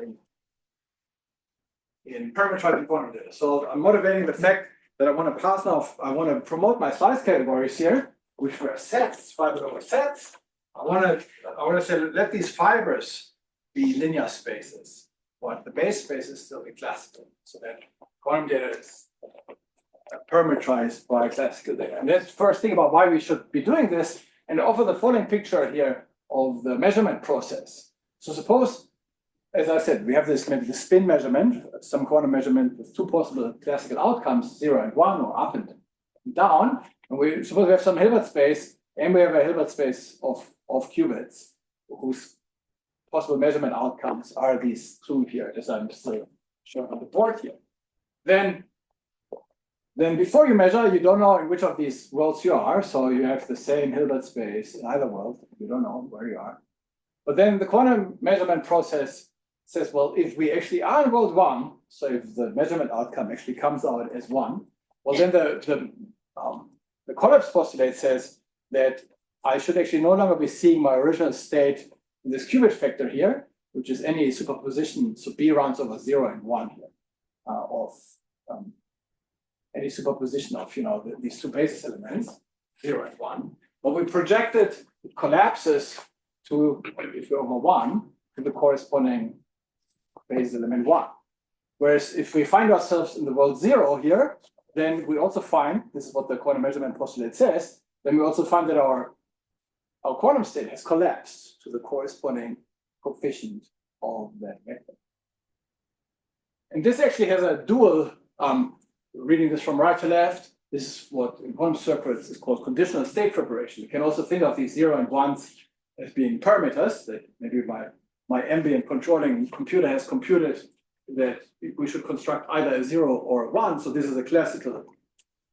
in parameterizing quantum data. So I'm motivating the fact that I want to pass now. I want to promote my slice categories here, which were sets, fibers over sets. I want to say let these fibers be linear spaces, but the base space is still be classical, so that quantum data is parameterized by classical data. And let's first think about why we should be doing this and offer the following picture here of the measurement process. So suppose, as I said, we have this maybe the spin measurement, some quantum measurement with two possible classical outcomes, 0 and 1, or up and down. And we suppose we have some Hilbert space, and we have a Hilbert space of qubits whose possible measurement outcomes are these two here, as I'm still showing on the board here. Then before you measure, you don't know in which of these worlds you are, so you have the same Hilbert space in either world. You don't know where you are. But then the quantum measurement process says, well, if we actually are in world 1, so if the measurement outcome actually comes out as 1, well, then the collapse postulate says that I should actually no longer be seeing my original state in this qubit factor here, which is any superposition, so B rounds over 0 and 1 here, of any superposition of these two basis elements, 0 and 1. But we projected it collapses to, if you're over 1, to the corresponding basis element 1. Whereas if we find ourselves in the world 0 here, then we also find, this is what the quantum measurement postulate says, then we also find that our quantum state has collapsed to the corresponding coefficient of that vector. And this actually has a dual, reading this from right to left, this is what in quantum circuits is called conditional state preparation. You can also think of these 0 and 1s as being parameters that maybe my ambient controlling computer has computed that we should construct either a 0 or a 1. So this is a classical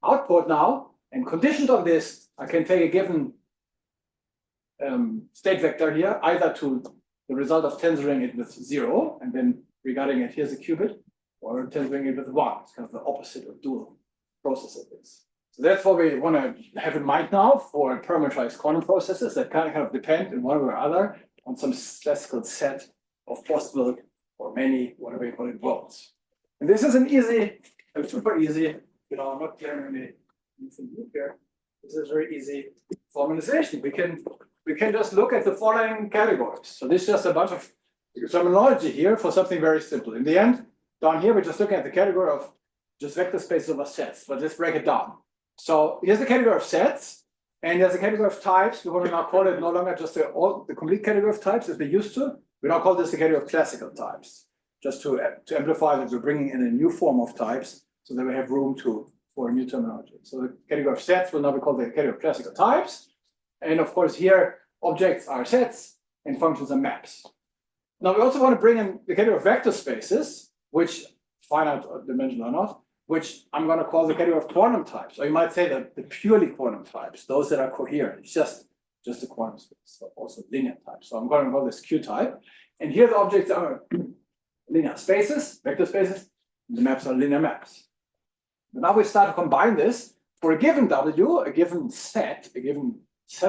output now. And conditioned on this, I can take a given state vector here, either to the result of tensoring it with 0, and then regarding it, here's a qubit, or tensoring it with 1. It's kind of the opposite of dual process of this. So that's what we want to have in mind now for parameterized quantum processes that kind of depend in one way or other on some classical set of possible or many, whatever you call it, worlds. And this is an easy, super easy, I'm not getting anything new here. This is very easy formalization. We can just look at the following categories. So this is just a bunch of terminology here for something very simple. In the end, down here, we're just looking at the category of just vector spaces over sets, but let's break it down. So here's the category of sets, and there's a category of types. We want to now call it no longer just the complete category of types as we used to. We now call this the category of classical types, just to amplify that we're bringing in a new form of types so that we have room for a new terminology. So the category of sets will now be called the category of classical types. And of course, here, objects are sets and functions are maps. Now, we also want to bring in the category of vector spaces, which finite dimensional or not, which I'm going to call the category of quantum types. Or you might say that the purely quantum types, those that are coherent, it's just a quantum space, so also linear types. So I'm going to call this Q type. And here the objects are linear spaces, vector spaces, and the maps are linear maps. But now we start to combine this for a given W, a given set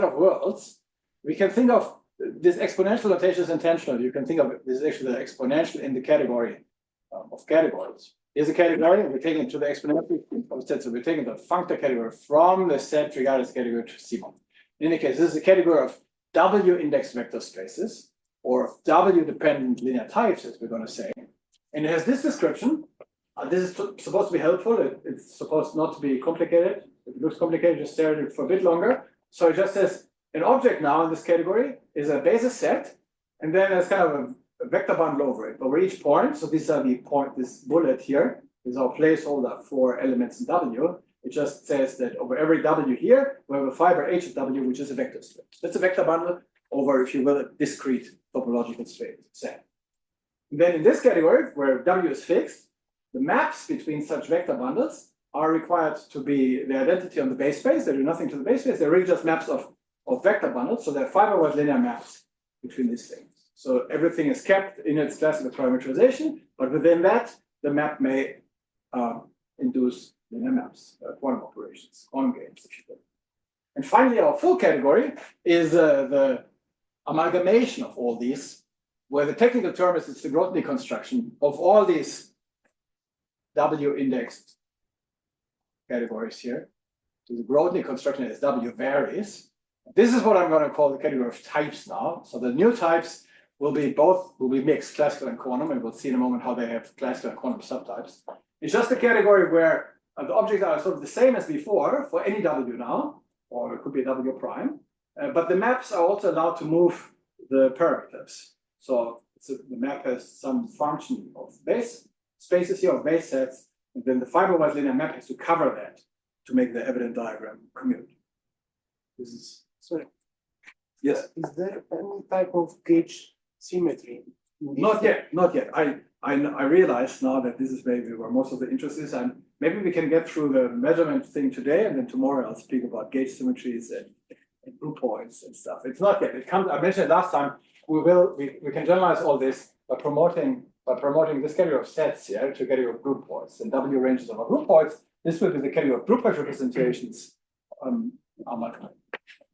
of worlds. We can think of this exponential notation is intentional. You can think of it, this is actually the exponential in the category of categories. Here's a category, and we're taking it to the exponential of set. So we're taking the functor category from the set regardless category to CMOP. In any case, this is a category of W index vector spaces, or W dependent linear types, as we're going to say. And it has this description. This is supposed to be helpful. It's supposed not to be complicated. If it looks complicated, just stare at it for a bit longer. So it just says an object now in this category is a basis set, and then there's kind of a vector bundle over it. Over each point, so these are the point, this bullet here is our placeholder for elements in W. It just says that over every W here, we have a fiber H of W, which is a vector space. That's a vector bundle over, if you will, a discrete topological space set. And then in this category, where W is fixed, the maps between such vector bundles are required to be the identity on the base space. They do nothing to the base space. They're really just maps of vector bundles. So they're fiber-wide linear maps between these things. So everything is kept in its classical parameterization, but within that, the map may induce linear maps, quantum operations, quantum games, if you will. And finally, our full category is the amalgamation of all these, where the technical term is it's the Grotny construction of all these W-indexed categories here. So the Grotny construction as W varies. This is what I'm going to call the category of types now. So the new types will be mixed, classical and quantum, and we'll see in a moment how they have classical and quantum subtypes. It's just a category where the objects are sort of the same as before for any W now, or it could be a W prime, but the maps are also allowed to move the parameters. So the map has some function of base spaces here of base sets, and then the fiber-wise linear map has to cover that to make the evident diagram commute. This is Sorry. Yes. Is there any type of gauge symmetry? Not yet. I realize now that this is maybe where most of the interest is, and maybe we can get through the measurement thing today, and then tomorrow I'll speak about gauge symmetries and blue points and stuff. It's not yet. It comes. I mentioned it last time. We can generalize all this by promoting this category of sets here to category of group points and W ranges of our group points. This will be the category of group point representations.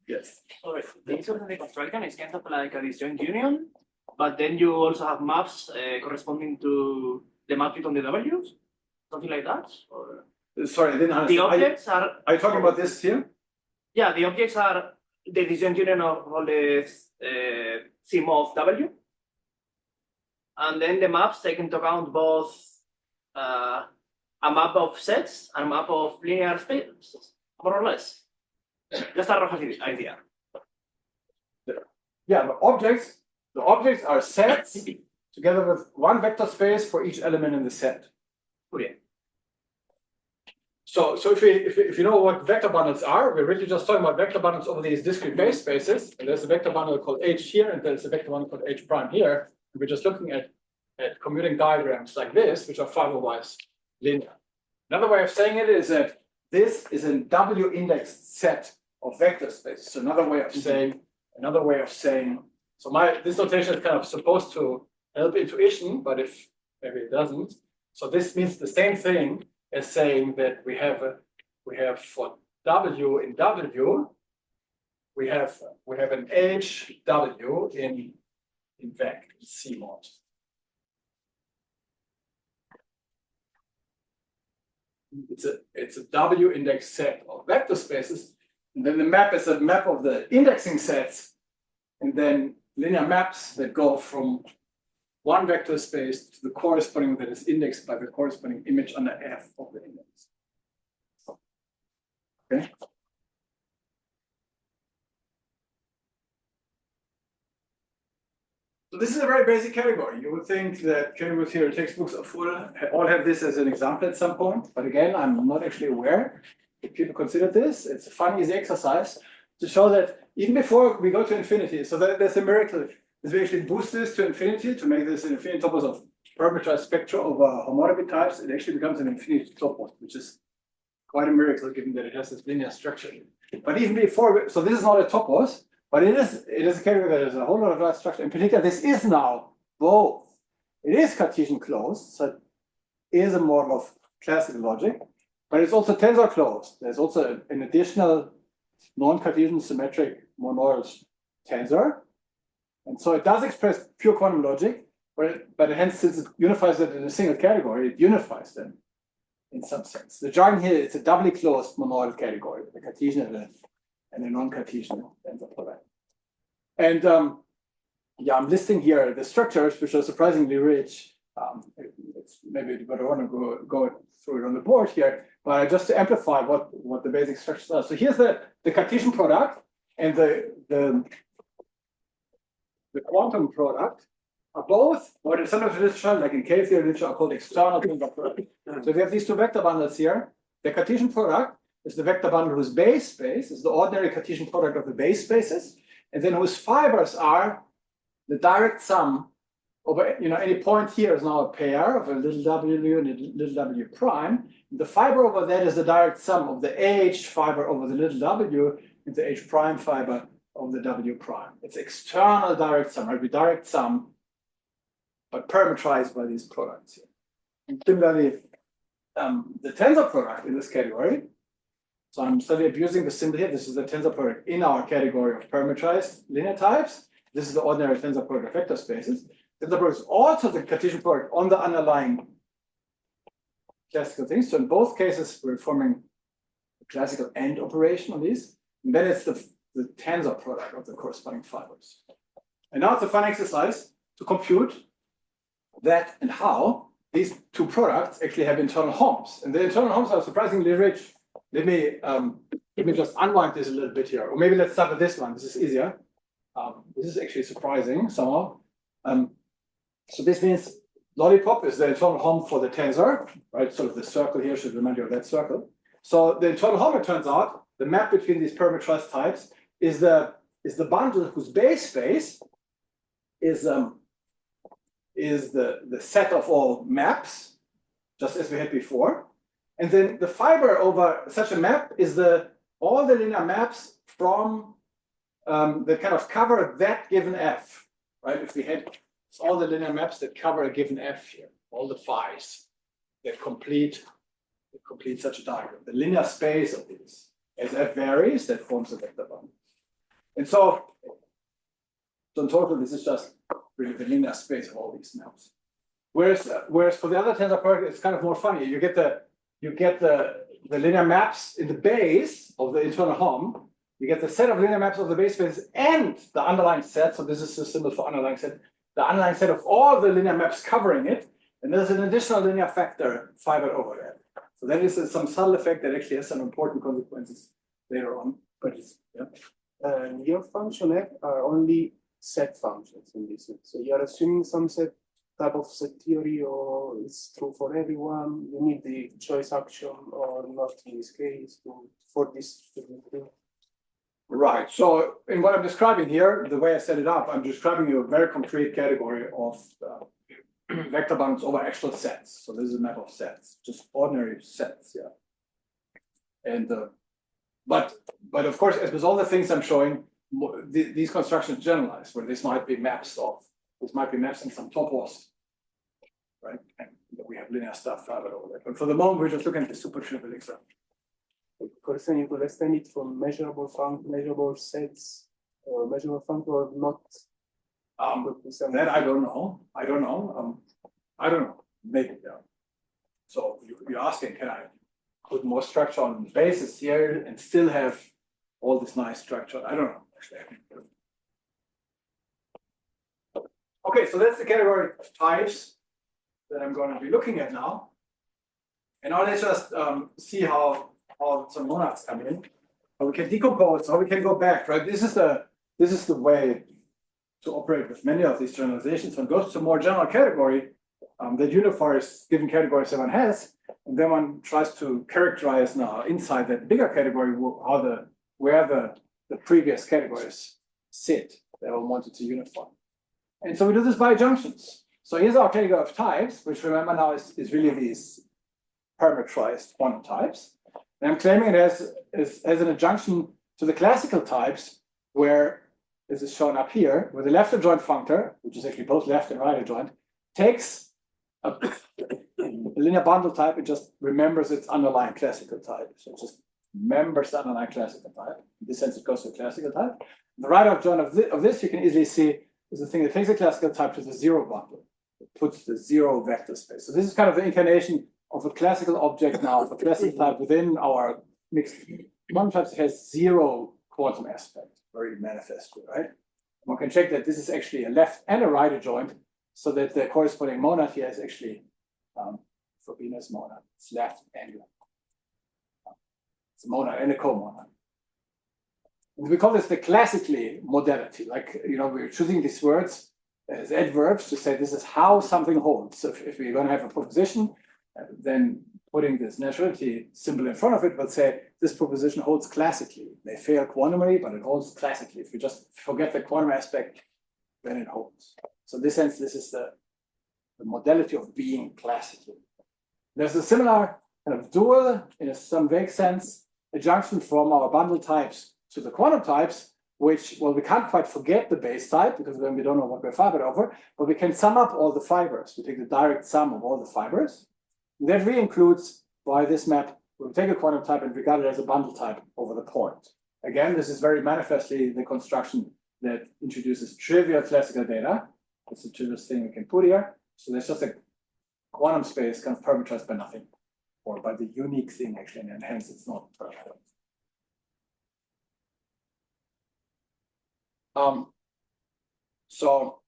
Yes. Sorry, the instance of the construction is kind of like a disjoint union, but then you also have maps corresponding to the map between the W's, something like that. Or sorry, I didn't understand. the objects are. Are you talking about this here? Yeah, the objects are the disjoint union of all the CMO of W, and then the maps take into account both a map of sets and a map of linear spaces, more or less. Just a rough idea. Yeah, the objects are sets together with one vector space for each element in the set. Fourier. So if you know what vector bundles are, we're really just talking about vector bundles over these discrete base spaces. And there's a vector bundle called H here, and there's a vector bundle called H prime here. And we're just looking at commuting diagrams like this, which are fiber-wise linear. Another way of saying it is that this is a W-indexed set of vector spaces. So another way of saying, so this notation is kind of supposed to help intuition, but if maybe it doesn't. So this means the same thing as saying that we have for W in W, we have an HW in vec C mod. It's a W index set of vector spaces, and then the map is a map of the indexing sets, and then linear maps that go from one vector space to the corresponding that is indexed by the corresponding image under F of the index. Okay. So this is a very basic category. You would think that category theory textbooks are full, all have this as an example at some point. But again, I'm not actually aware if people consider this. It's a fun, easy exercise to show that even before we go to infinity, so there's a miracle. Is we actually boost this to infinity to make this an infinite topos of parameterized spectra over homotopy types. It actually becomes an infinity topos, which is quite a miracle given that it has this linear structure. But even before, so this is not a topos, but it is a category that has a whole lot of structure. In particular, this is now both. It is Cartesian closed, so it is a model of classical logic, but it's also tensor closed. There's also an additional non-Cartesian symmetric monoidal tensor. And so it does express pure quantum logic, but hence, since it unifies it in a single category, it unifies them in some sense. The jargon here is a doubly closed monoidal category, with a Cartesian and a non-Cartesian tensor product. And yeah, I'm listing here the structures, which are surprisingly rich. Maybe I don't want to go through it on the board here, but just to amplify what the basic structures are. So here's the Cartesian product and the quantum product are both, or in some of the literature, like in K-theory literature, are called external tensor products. So we have these two vector bundles here. The Cartesian product is the vector bundle whose base space is the ordinary Cartesian product of the base spaces, and then whose fibers are the direct sum over, any point here is now a pair of a little w and a little w prime. The fiber over that is the direct sum of the H fiber over the little w and the H prime fiber of the W prime. It's external direct sum, right? We direct sum, but parameterized by these products here. And similarly, the tensor product in this category. So I'm slightly abusing the symbol here. This is the tensor product in our category of parameterized linear types. This is the ordinary tensor product of vector spaces. Tensor product is also the Cartesian product on the underlying classical things. So in both cases, we're forming a classical AND operation on these. And then it's the tensor product of the corresponding fibers. And now it's a fun exercise to compute that and how these two products actually have internal homes. And the internal homes are surprisingly rich. Let me just unwind this a little bit here. Or maybe let's start with this one. This is easier. This is actually surprising somehow. So this means lollipop is the internal home for the tensor, right? Sort of the circle here should remind you of that circle. So the internal home, it turns out, the map between these parameterized types is the bundle whose base space is the set of all maps, just as we had before. And then the fiber over such a map is all the linear maps from that kind of cover that given F, right? If we had it's all the linear maps that cover a given F here, all the phis that complete such a diagram. The linear space of these, as F varies, that forms a vector bundle. And so in total, this is just really the linear space of all these maps. Whereas for the other tensor product, it's kind of more funny. You get the linear maps in the base of the internal home. You get the set of linear maps of the base space and the underlying set. So this is the symbol for underlying set. The underlying set of all the linear maps covering it. And there's an additional linear factor fibered over that. So that is some subtle effect that actually has some important consequences later on. But it's, yeah. Your function F are only set functions in this sense. So you're assuming some set type of set theory, or it's true for everyone? You need the choice action or not in this case for this to be true? Right. So in what I'm describing here, the way I set it up, I'm describing you a very concrete category of vector bundles over actual sets. So this is a map of sets, just ordinary sets, yeah. And but of course, as with all the things I'm showing, these constructions generalize, where this might be maps in some topos, right? And we have linear stuff over there. But for the moment, we're just looking at the super trivial example. Of course, then you could extend it from measurable sets, or measurable function, or not. That I don't know. I don't know. Maybe, yeah. So you're asking, can I put more structure on the basis here and still have all this nice structure? I don't know, actually. Okay, so that's the category of types that I'm going to be looking at now. And now let's just see how some monads come in, how we can decompose, how we can go back, right? This is the way to operate with many of these generalizations. One goes to a more general category that unifies given categories that one has, and then one tries to characterize now inside that bigger category where the previous categories sit that one wanted to unify. And so we do this by junctions. So here's our category of types, which remember now is really these parametrized quantum types. And I'm claiming it as an adjunction to the classical types, where this is shown up here, where the left adjoint functor, which is actually both left and right adjoint, takes a linear bundle type and just remembers its underlying classical type. So it just remembers the underlying classical type. In this sense, it goes to a classical type. The right adjoint of this, you can easily see, is the thing that takes a classical type to the zero bundle. It puts the zero vector space. So this is kind of the incarnation of a classical object now, of a classical type within our mixed quantum types. It has zero quantum aspect, very manifestly, right? One can check that this is actually a left and a right adjoint, so that the corresponding monad here is actually for Venus monad. It's left and it's a monad and a co-monad. And we call this the classically modality. Like, we're choosing these words as adverbs to say this is how something holds. So if we're going to have a proposition, then putting this naturality symbol in front of it will say this proposition holds classically. It may fail quantumly, but it holds classically. If we just forget the quantum aspect, then it holds. So in this sense, this is the modality of being classical. There's a similar kind of dual, in some vague sense, adjunction from our bundle types to the quantum types, which, well, we can't quite forget the base type, because then we don't know what we're fibered over, but we can sum up all the fibers. We take the direct sum of all the fibers. And that re-includes, by this map, we'll take a quantum type and regard it as a bundle type over the point. Again, this is very manifestly the construction that introduces trivial classical data. That's the trivialest thing we can put here. So there's just a quantum space kind of parameterized by nothing, or by the unique thing, actually, and hence it's not perfect. So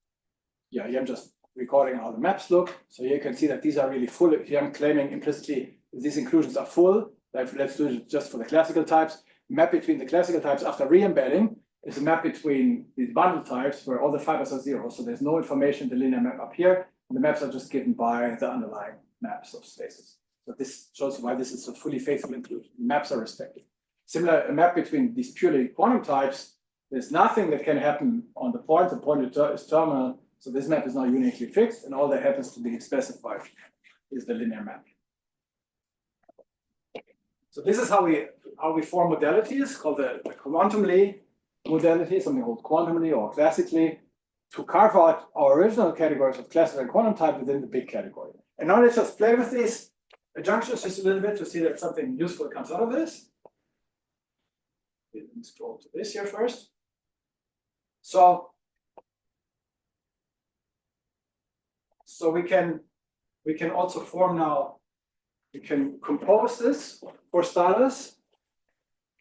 yeah, here I'm just recording how the maps look. So here you can see that these are really full. Here I'm claiming implicitly these inclusions are full. Let's do it just for the classical types. Map between the classical types after re-embedding is a map between these bundle types where all the fibers are zero. So there's no information in the linear map up here. And the maps are just given by the underlying maps of spaces. So this shows why this is a fully faithful inclusion. Maps are respected. Similar, a map between these purely quantum types, there's nothing that can happen on the point. The point is terminal. So this map is not uniquely fixed, and all that happens to be specified is the linear map. So this is how we form modalities called the quantumly modality, something called quantumly or classically, to carve out our original categories of classical and quantum type within the big category. And now let's just play with these adjunctions just a little bit to see that something useful comes out of this. Let's scroll to this here first. So we can also form now, we can compose this for starters,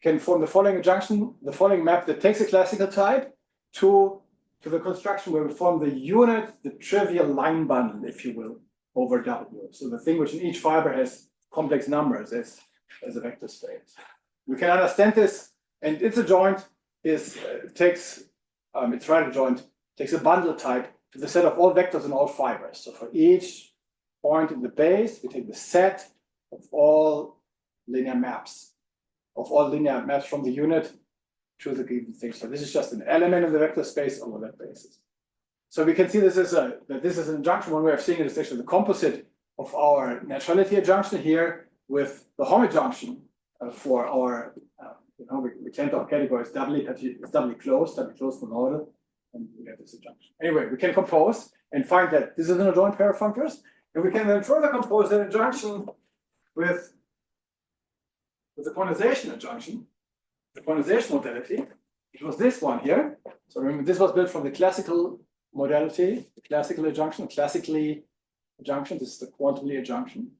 can form the following adjunction, the following map that takes a classical type to the construction where we form the unit, the trivial line bundle, if you will, over W. So the thing which in each fiber has complex numbers as a vector space. We can understand this, and its adjoint is its right adjoint takes a bundle type to the set of all vectors in all fibers. So for each point in the base, we take the set of all linear maps from the unit to the given thing. So this is just an element of the vector space over that basis. So we can see this is an adjunction. One way of seeing it is actually the composite of our neutrality adjunction here with the homojunction for our, we tend to categorize it's doubly closed the model, and we get this adjunction. Anyway, we can compose and find that this is an adjoint pair of functors, and we can then further compose that adjunction with the quantization adjunction, the quantization modality. It was this one here. So remember, this was built from the classical modality, the classical adjunction, classically adjunction. This is the quantumly adjunction.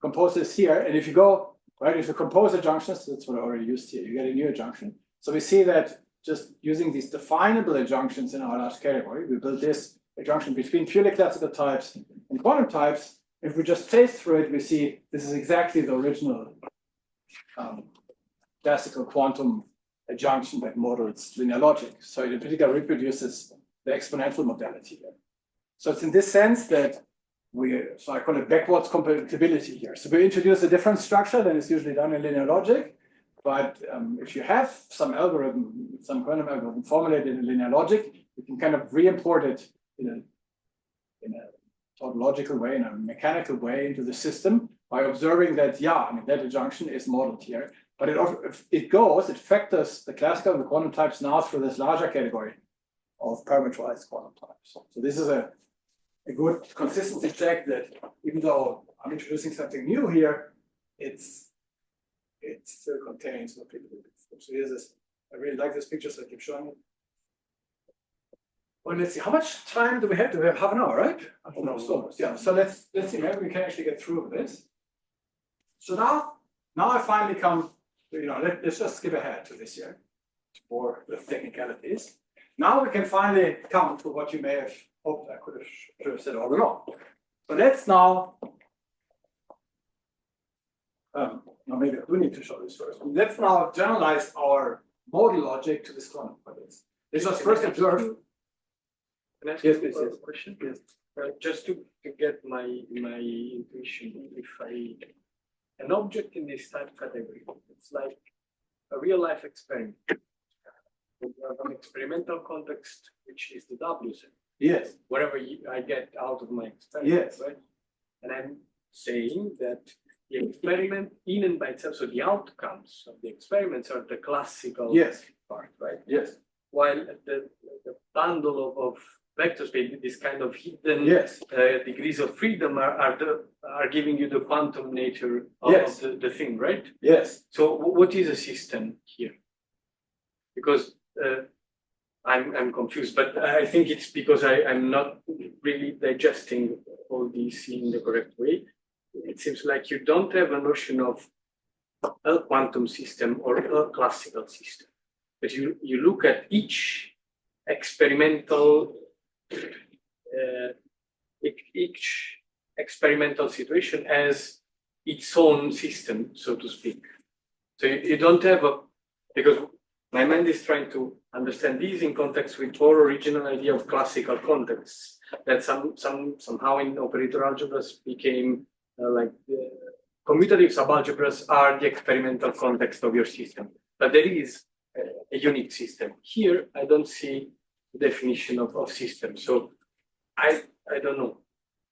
Compose this here, and if you go right, if you compose adjunctions, that's what I already used here. You get a new adjunction. So we see that just using these definable adjunctions in our last category, we build this adjunction between purely classical types and quantum types. If we just trace through it, we see this is exactly the original classical quantum adjunction that models linear logic. So it in particular reproduces the exponential modality here. So it's in this sense that so I call it backwards compatibility here. So we introduce a different structure than is usually done in linear logic. But if you have some algorithm, some quantum algorithm formulated in linear logic, you can kind of re-import it in a tautological way, in a mechanical way into the system by observing that, that adjunction is modeled here. But it factors the classical and the quantum types now through this larger category of parameterized quantum types. So this is a good consistency check that even though I'm introducing something new here, it still contains what people do before. So here's this. I really like this picture, so I keep showing it. Well, let's see. How much time do we have? Do we have half an hour, right? Almost. Yeah. So let's see. Maybe we can actually get through with this. So now I finally come. Let's just skip ahead to this year for the technicalities. Now we can finally come to what you may have hoped I should have said all along. So let's now. Maybe I do need to show this first. Let's now generalize our model logic to this quantum models. This was first observed. Can I ask Yes, you please, a yes. question? Yes. Just to get my intuition, if an object in this type category, it's like a real life experiment. We have an experimental context, which is the W set. Yes. Whatever I get out of my experiment, Yes. right? And I'm saying that the experiment in and by itself, so the outcomes of the experiments are the classical part, right? Yes. While the bundle of vector space, this kind of hidden degrees of freedom are giving you the quantum nature of the thing, right? Yes. So what is a system here? Because I'm confused, but I think it's because I'm not really digesting all these in the correct way. It seems like you don't have a notion of a quantum system or a classical system, but you look at each experimental situation as its own system, so to speak. So you don't have because my mind is trying to understand these in context with our original idea of classical contexts that somehow in operator algebras became like the commutative subalgebras are the experimental context of your system. But there is a unique system. Here, I don't see the definition of system. So I don't know.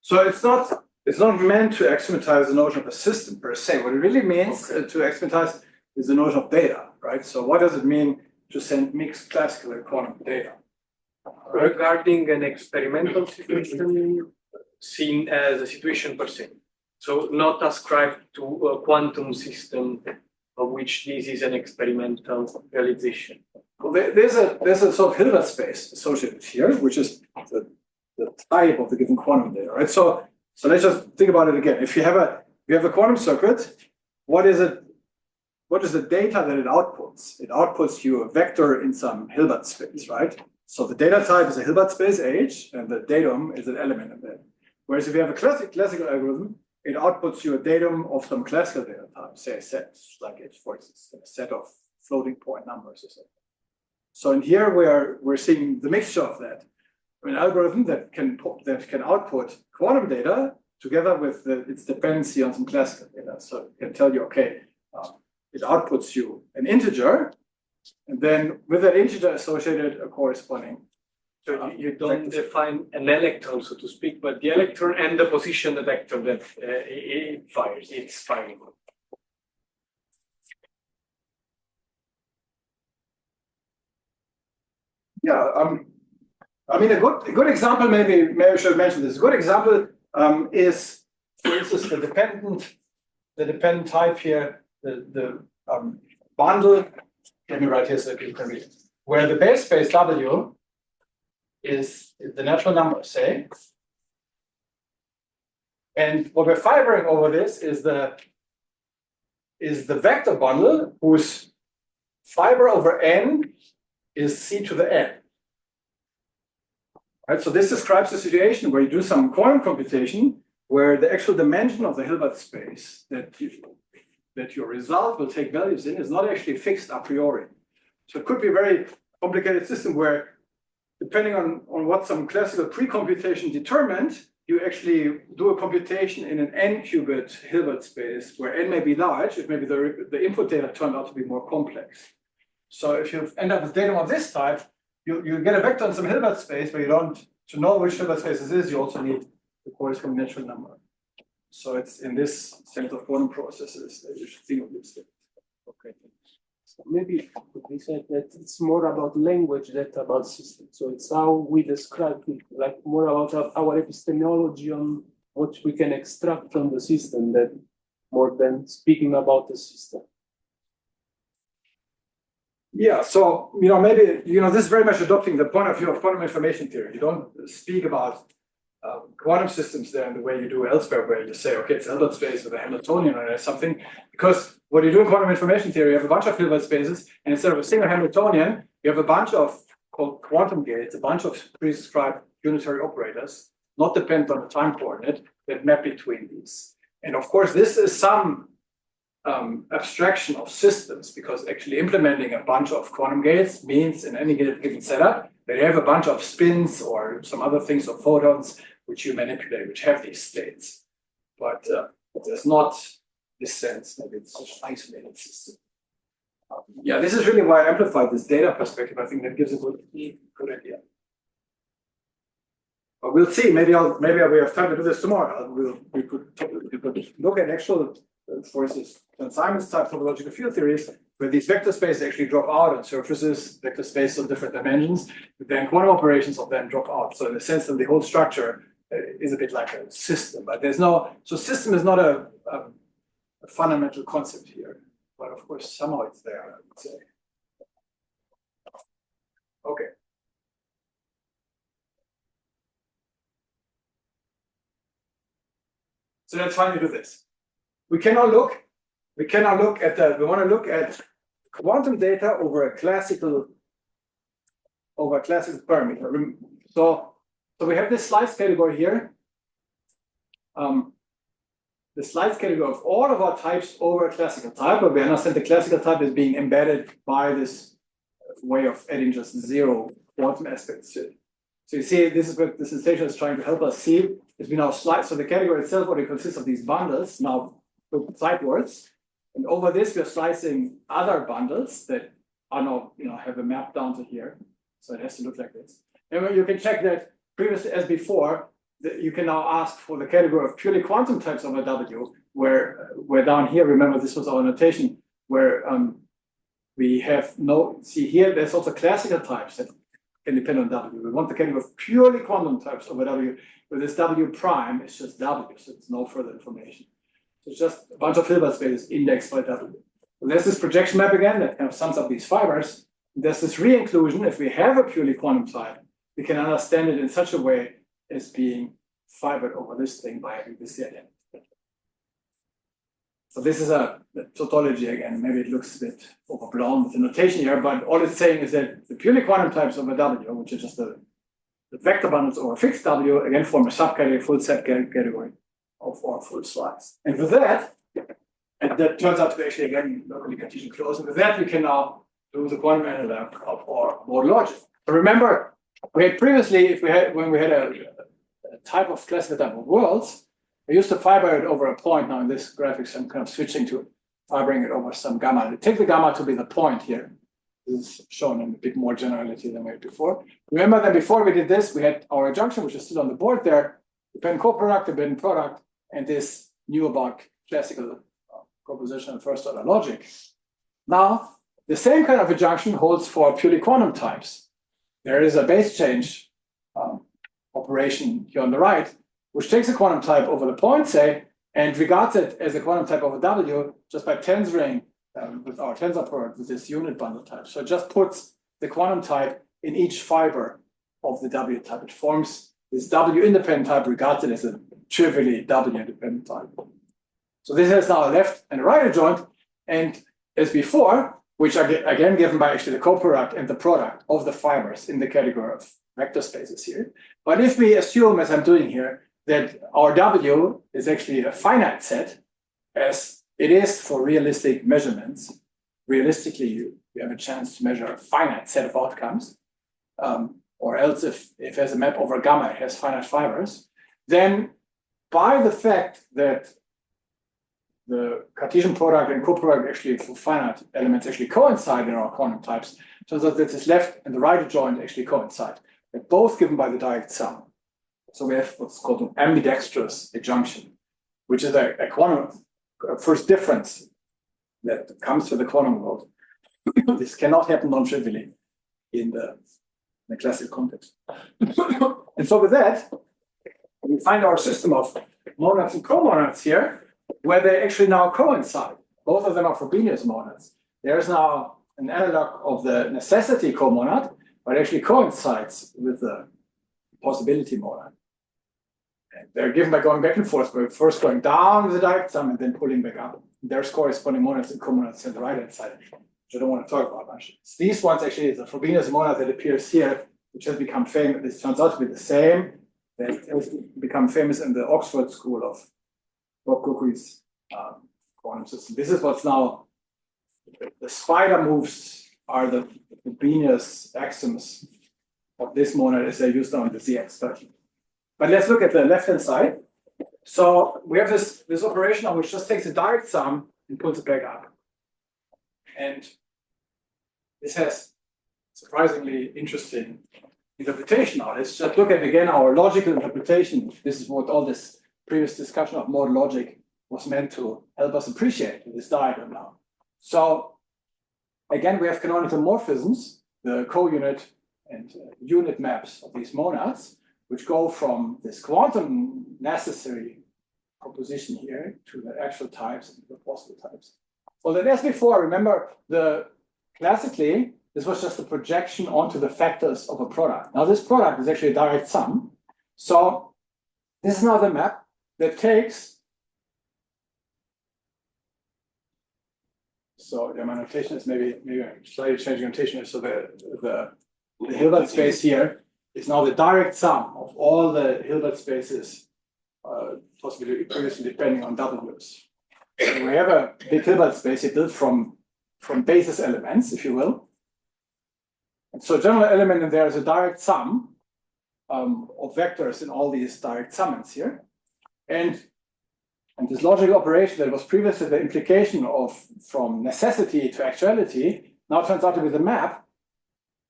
So it's not meant to axiommatize the notion of a system per se. What it really means to axiommatize is the notion of data, right? So what does it mean to send mixed classical and quantum data? Right? Regarding an experimental situation seen as a situation per se. So not ascribed to a quantum system of which this is an experimental realization. Well, there's a sort of Hilbert space associated here, which is the type of the given quantum data, right? So let's just think about it again. If you have a quantum circuit, what is it? What is the data that it outputs? It outputs you a vector in some Hilbert space, right? So the data type is a Hilbert space H, and the datum is an element of that. Whereas if you have a classical algorithm, it outputs you a datum of some classical data type, say a set, like it's for instance a set of floating point numbers or something. So in here we're seeing the mixture of that. an algorithm that can output quantum data together with its dependency on some classical data. So it can tell you, okay, it outputs you an integer, and then with that integer associated a corresponding. So you don't define an electron, so to speak, but the electron and the position vector that it fires, it's firing. Yeah, I mean, a good example, maybe I should mention this. A good example is, for instance, the dependent type here, the bundle. Let me write here so you can read it. Where the base space W is the natural number, say, and what we're fibering over this is the vector bundle whose fiber over n is c to the n. Right, so this describes a situation where you do some quantum computation where the actual dimension of the Hilbert space that your result will take values in is not actually fixed a priori. So it could be a very complicated system where, depending on what some classical pre-computation determined, you actually do a computation in an n-qubit Hilbert space where n may be large, if maybe the input data turned out to be more complex. So if you end up with data of this type, you get a vector in some Hilbert space, but you don't, to know which Hilbert space this is, you also need the corresponding natural number. So it's in this sense of quantum processes that you should think of this. Okay. So maybe we said that it's more about language than about system. So it's how we describe it, like more about our epistemology on what we can extract from the system, that more than speaking about the system. Yeah, so maybe this is very much adopting the point of view of quantum information theory. You don't speak about quantum systems there in the way you do elsewhere, where you say, okay, it's Hilbert space with a Hamiltonian or something, because what you do in quantum information theory, you have a bunch of Hilbert spaces, and instead of a single Hamiltonian, you have a bunch of called quantum gates, a bunch of prescribed unitary operators, not dependent on the time coordinate, that map between these. And of course, this is some abstraction of systems, because actually implementing a bunch of quantum gates means in any given setup that you have a bunch of spins or some other things or photons which you manipulate, which have these states. But there's not this sense, maybe it's such an isolated system. Yeah, this is really why I amplified this data perspective. I think that gives a good idea. But we'll see. Maybe we have time to do this tomorrow. We could look at actual forces and Simon's type topological field theories, where these vector spaces actually drop out on surfaces, vector spaces of different dimensions, then quantum operations of them drop out. So in the sense that the whole structure is a bit like a system, but so system is not a fundamental concept here, but of course somehow it's there, I would say. Okay. So let's finally do this. We want to look at quantum data over a classical parameter. So we have this slice category here. The slice category of all of our types over a classical type, but we understand the classical type is being embedded by this way of adding just zero quantum aspects to it. So you see, this is what the sensation is trying to help us see. Is we now slice, so the category itself already consists of these bundles, now look sidewards. And over this, we're slicing other bundles that are now, have a map down to here. So it has to look like this. And you can check that previously as before, that you can now ask for the category of purely quantum types over W, where down here, remember this was our notation, where we have see here, there's also classical types that can depend on W. We want the category of purely quantum types over W, where this W prime is just W, so it's no further information. So it's just a bunch of Hilbert spaces indexed by W. So there's this projection map again that kind of sums up these fibers. There's this re-inclusion. If we have a purely quantum type, we can understand it in such a way as being fibered over this thing by having this here. So this is a tautology again. Maybe it looks a bit overblown with the notation here, but all it's saying is that the purely quantum types over W, which is just the vector bundles over fixed W, again form a subcategory, full set category of our full slice. And with that, and that turns out to be actually again locally Cartesian closed. And with that, we can now do the quantum analog of our model logic. So remember, Okay, previously, when we had a type of classical type of worlds, we used to fiber it over a point. Now in this graphics, I'm kind of switching to fibering it over some gamma. Take the gamma to be the point here. This is shown in a bit more generality than we had before. Remember that before we did this, we had our adjunction, which is still on the board there, dependent coproduct, dependent product, and this knew about classical proposition and first order logic. Now, the same kind of adjunction holds for purely quantum types. There is a base change operation here on the right, which takes a quantum type over the point, say, and regards it as a quantum type over W just by tensoring with our tensor product with this unit bundle type. So it just puts the quantum type in each fiber of the W type. It forms this W independent type regarded as a trivially W independent type. So this has now a left and a right adjoint, and as before, which are again given by actually the coproduct and the product of the fibers in the category of vector spaces here. But if we assume, as I'm doing here, that our W is actually a finite set, as it is for realistic measurements, realistically, you have a chance to measure a finite set of outcomes, or else if as a map over gamma it has finite fibers, then by the fact that the Cartesian product and coproduct actually for finite elements actually coincide in our quantum types, turns out that this left and the right adjoint actually coincide. They're both given by the direct sum. So we have what's called an ambidextrous adjunction, which is a quantum first difference that comes to the quantum world. This cannot happen non-trivially in the classical context. And so with that, we find our system of monads and comonads here, where they actually now coincide. Both of them are Frobenius monads. There's now an analog of the necessity comonad, but actually coincides with the possibility monad. And they're given by going back and forth, but first going down with the direct sum and then pulling back up. There's corresponding monads and comonads on the right hand side, which I don't want to talk about much. It's these ones actually is a Frobenius monad that appears here, which has become famous. This turns out to be the same that has become famous in the Oxford School of Bob Kukui's quantum system. This is what's now the spider moves are the Frobenius axioms of this monad as they're used now in the ZX study. But let's look at the left-hand side. So we have this operation which just takes a direct sum and pulls it back up. And this has surprisingly interesting interpretation now. Let's just look at again our logical interpretation. This is what all this previous discussion of model logic was meant to help us appreciate in this diagram now. So again, we have canonical morphisms, the co-unit and unit maps of these monads, which go from this quantum necessary proposition here to the actual types and the possible types. Well, then as before, remember classically, this was just a projection onto the factors of a product. Now this product is actually a direct sum. So this is now the map that takes, so my notation is maybe I'm slightly changing notation. So the Hilbert space here is now the direct sum of all the Hilbert spaces, possibly previously depending on W's. So we have a big Hilbert space here built from basis elements, if you will. And so general element in there is a direct sum of vectors in all these direct summands here. And this logical operation that was previously the implication of from necessity to actuality now turns out to be the map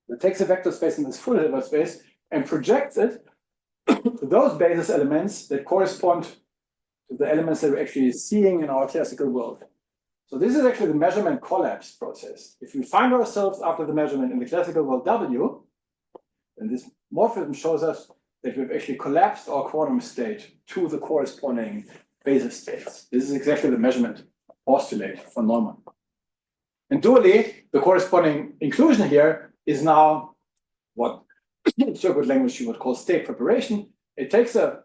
that takes a vector space in this full Hilbert space and projects it to those basis elements that correspond to the elements that we're actually seeing in our classical world. So this is actually the measurement collapse process. If we find ourselves after the measurement in the classical world W, then this morphism shows us that we've actually collapsed our quantum state to the corresponding basis states. This is exactly the measurement postulate for Neumann. And dually, the corresponding inclusion here is now what in circuit language you would call state preparation. It takes a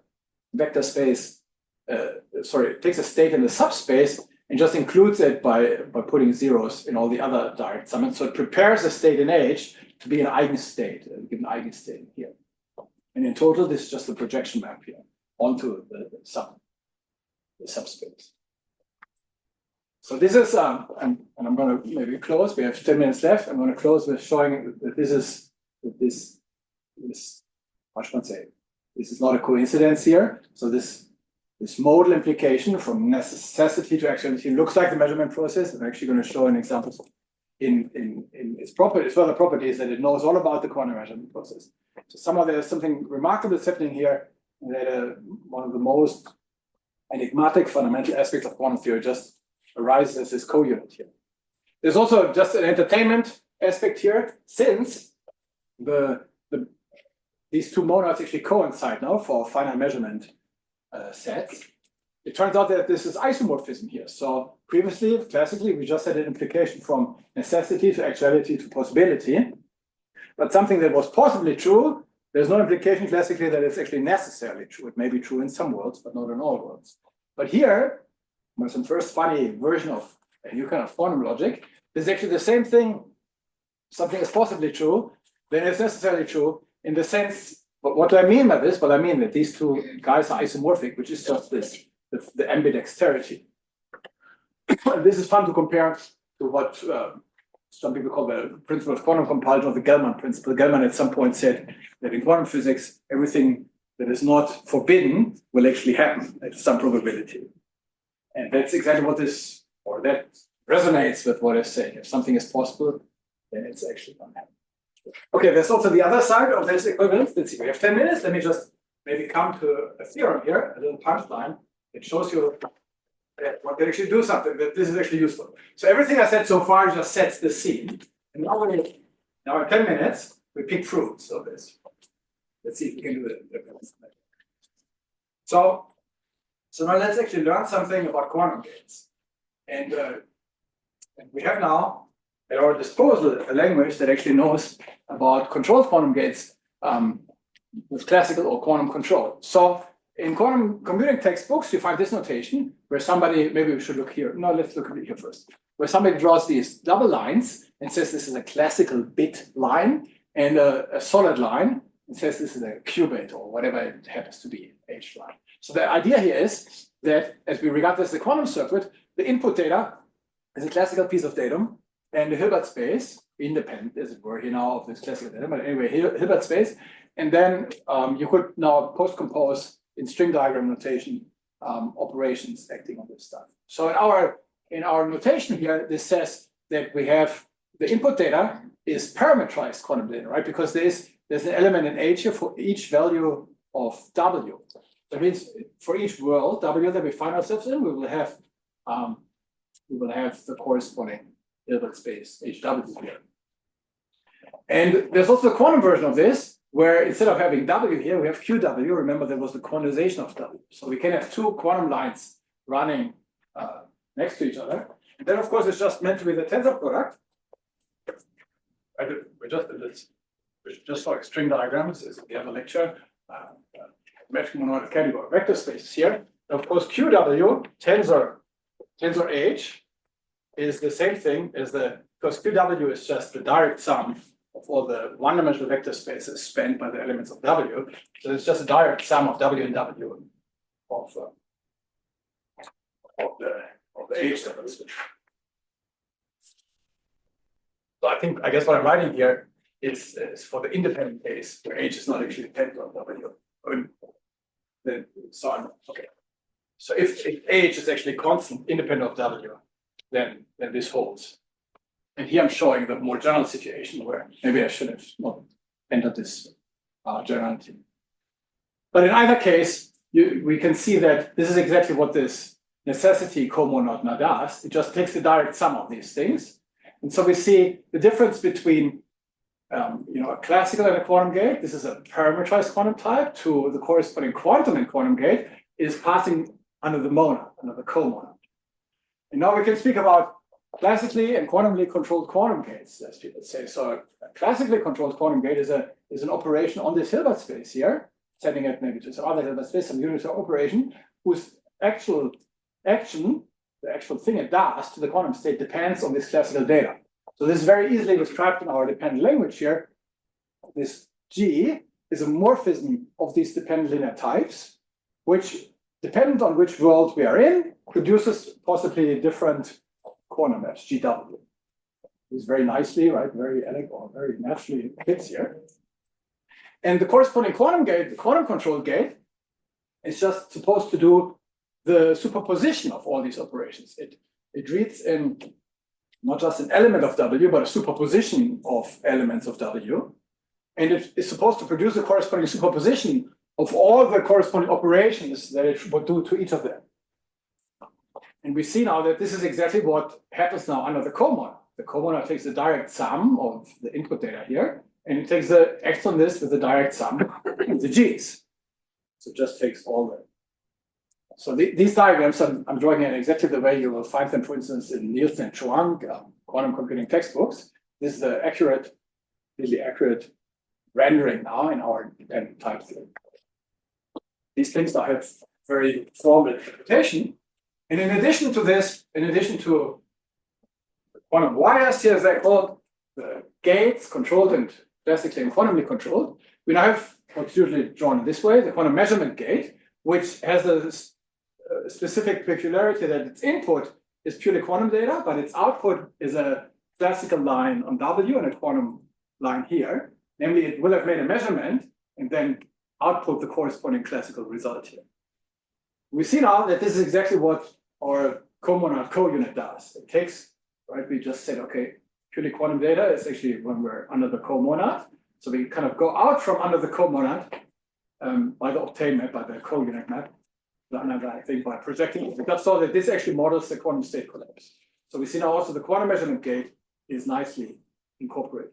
vector space, it takes a state in the subspace and just includes it by putting zeros in all the other direct summands. So it prepares a state in H to be an eigenstate, a given eigenstate here. And in total, this is just a projection map here onto the subspace. So this is, and I'm going to maybe close. We have 10 minutes left. I'm going to close with showing that this this, how should one say, this is not a coincidence here. So this modal implication from necessity to actuality looks like the measurement process. I'm actually going to show an example in its properties, further properties, that it knows all about the quantum measurement process. So somehow there's something remarkable that's happening here, that one of the most enigmatic fundamental aspects of quantum theory just arises as this co-unit here. There's also just an entertainment aspect here, since these two monads actually coincide now for finite measurement sets. It turns out that this is isomorphism here. So previously, classically, we just had an implication from necessity to actuality to possibility. But something that was possibly true, there's no implication classically that it's actually necessarily true. It may be true in some worlds, but not in all worlds. But here, there's some first funny version of a new kind of quantum logic. There's actually the same thing. Something is possibly true, then it's necessarily true in the sense. But what do I mean by this? Well, I mean that these two guys are isomorphic, which is just this, the ambidexterity. This is fun to compare to what some people call the principle of quantum compulsion, or the Gell-Mann principle. Gell-Mann at some point said that in quantum physics, everything that is not forbidden will actually happen at some probability. And that's exactly what this, or that resonates with what I say. If something is possible, then it's actually going to happen. Okay, there's also the other side of this equivalence. Let's see, we have 10 minutes. Let me just maybe come to a theorem here, a little punchline. It shows you that one can actually do something, that this is actually useful. So everything I said so far just sets the scene. And now in 10 minutes, we pick fruits of this. Let's see if we can do it. So now let's actually learn something about quantum gates. And we have now at our disposal a language that actually knows about controlled quantum gates with classical or quantum control. So in quantum computing textbooks, you find this notation where somebody, maybe we should look here. No, let's look at it here first. Where somebody draws these double lines and says this is a classical bit line, and a solid line and says this is a qubit or whatever it happens to be, H line. So the idea here is that as we regard this as a quantum circuit, the input data is a classical piece of datum, and the Hilbert space, independent as it were here now of this classical datum, but anyway, Hilbert space. And then you could now post-compose in string diagram notation operations acting on this stuff. So in our notation here, this says that we have the input data is parametrized quantum data, right? Because there's an element in H here for each value of W. That means for each world W that we find ourselves in, we will have the corresponding Hilbert space HW here. And there's also a quantum version of this, where instead of having W here, we have QW. Remember, there was the quantization of W. So we can have two quantum lines running next to each other. And then, of course, it's just meant to be the tensor product. We just did this. Just for string diagrams, is the other lecture. Metric monoid category vector spaces here. And of course, QW tensor H is the same thing as because QW is just the direct sum of all the one-dimensional vector spaces spanned by the elements of W. So it's just a direct sum of W and W of the H levels. So I guess what I'm writing here is for the independent case where H is not actually dependent on W. Then so on. Okay. So if H is actually constant independent of W, then this holds. And here I'm showing the more general situation where maybe I should have not entered this generality. But in either case, we can see that this is exactly what this necessity comonad now does. It just takes the direct sum of these things. And so we see the difference between a classical and a quantum gate. This is a parametrized quantum type to the corresponding quantum and quantum gate is passing under the monad, under the comonad. And now we can speak about classically and quantumly controlled quantum gates, as people say. So a classically controlled quantum gate is an operation on this Hilbert space here, setting it maybe to some other Hilbert space, some unitary operation, whose actual action, the actual thing it does to the quantum state depends on this classical data. So this is very easily described in our dependent language here. This G is a morphism of these dependent linear types, which, dependent on which world we are in, produces possibly different quantum maps, GW. This very nicely, right? Very elegant or very naturally fits here. And the corresponding quantum gate, the quantum controlled gate, is just supposed to do the superposition of all these operations. It reads in not just an element of W, but a superposition of elements of W. And it is supposed to produce a corresponding superposition of all the corresponding operations that it would do to each of them. And we see now that this is exactly what happens now under the comonad. The comonad takes the direct sum of the input data here, and it takes acts on this with the direct sum of the G's. So it just takes all the. So these diagrams I'm drawing in exactly the way you will find them, for instance, in Nielsen and Chuang quantum computing textbooks. This is the really accurate rendering now in our dependent type theory. These things now have very formal interpretation. And in addition to this, in addition to quantum wires here, as they're called, the gates controlled and classically and quantumly controlled, we now have what's usually drawn in this way, the quantum measurement gate, which has a specific peculiarity that its input is purely quantum data, but its output is a classical line on W and a quantum line here. Namely, it will have made a measurement and then output the corresponding classical result here. We see now that this is exactly what our comonad co-unit does. It takes, right, we just said, okay, purely quantum data is actually when we're under the comonad. So we kind of go out from under the comonad by the obtain map, by the co-unit map, I think by projecting it. That's so that this actually models the quantum state collapse. So we see now also the quantum measurement gate is nicely incorporated.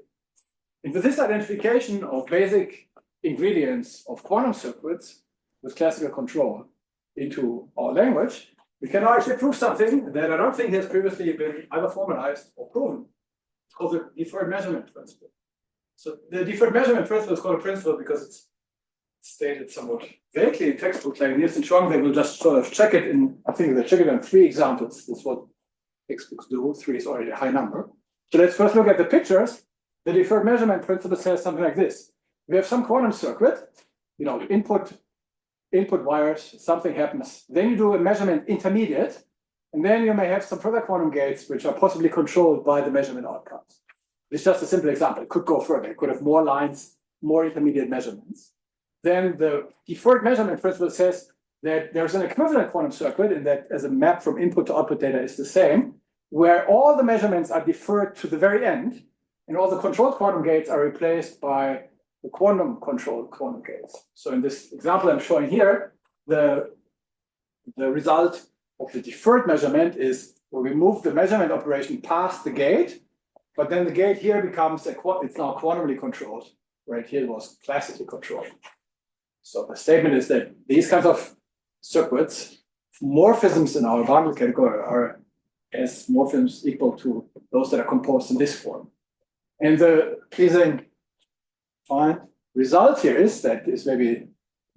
And with this identification of basic ingredients of quantum circuits with classical control into our language, we can now actually prove something that I don't think has previously been either formalized or proven. It's called the deferred measurement principle. So the deferred measurement principle is called a principle because it's stated somewhat vaguely in textbooks like Nielsen Chuang. They will just sort of check it in, I think they check it on 3 examples. That's what textbooks do. 3 is already a high number. So let's first look at the pictures. The deferred measurement principle says something like this. We have some quantum circuit, input wires, something happens. Then you do a measurement intermediate, and then you may have some further quantum gates which are possibly controlled by the measurement outcomes. It's just a simple example. It could go further. It could have more lines, more intermediate measurements. Then the deferred measurement principle says that there's an equivalent quantum circuit in that as a map from input to output data is the same, where all the measurements are deferred to the very end, and all the controlled quantum gates are replaced by the quantum controlled quantum gates. So in this example I'm showing here, the result of the deferred measurement is where we move the measurement operation past the gate, but then the gate here becomes it's now quantumly controlled. Right here it was classically controlled. So the statement is that these kinds of circuits, morphisms in our boundary category are as morphisms equal to those that are composed in this form. And the pleasing result here is that this maybe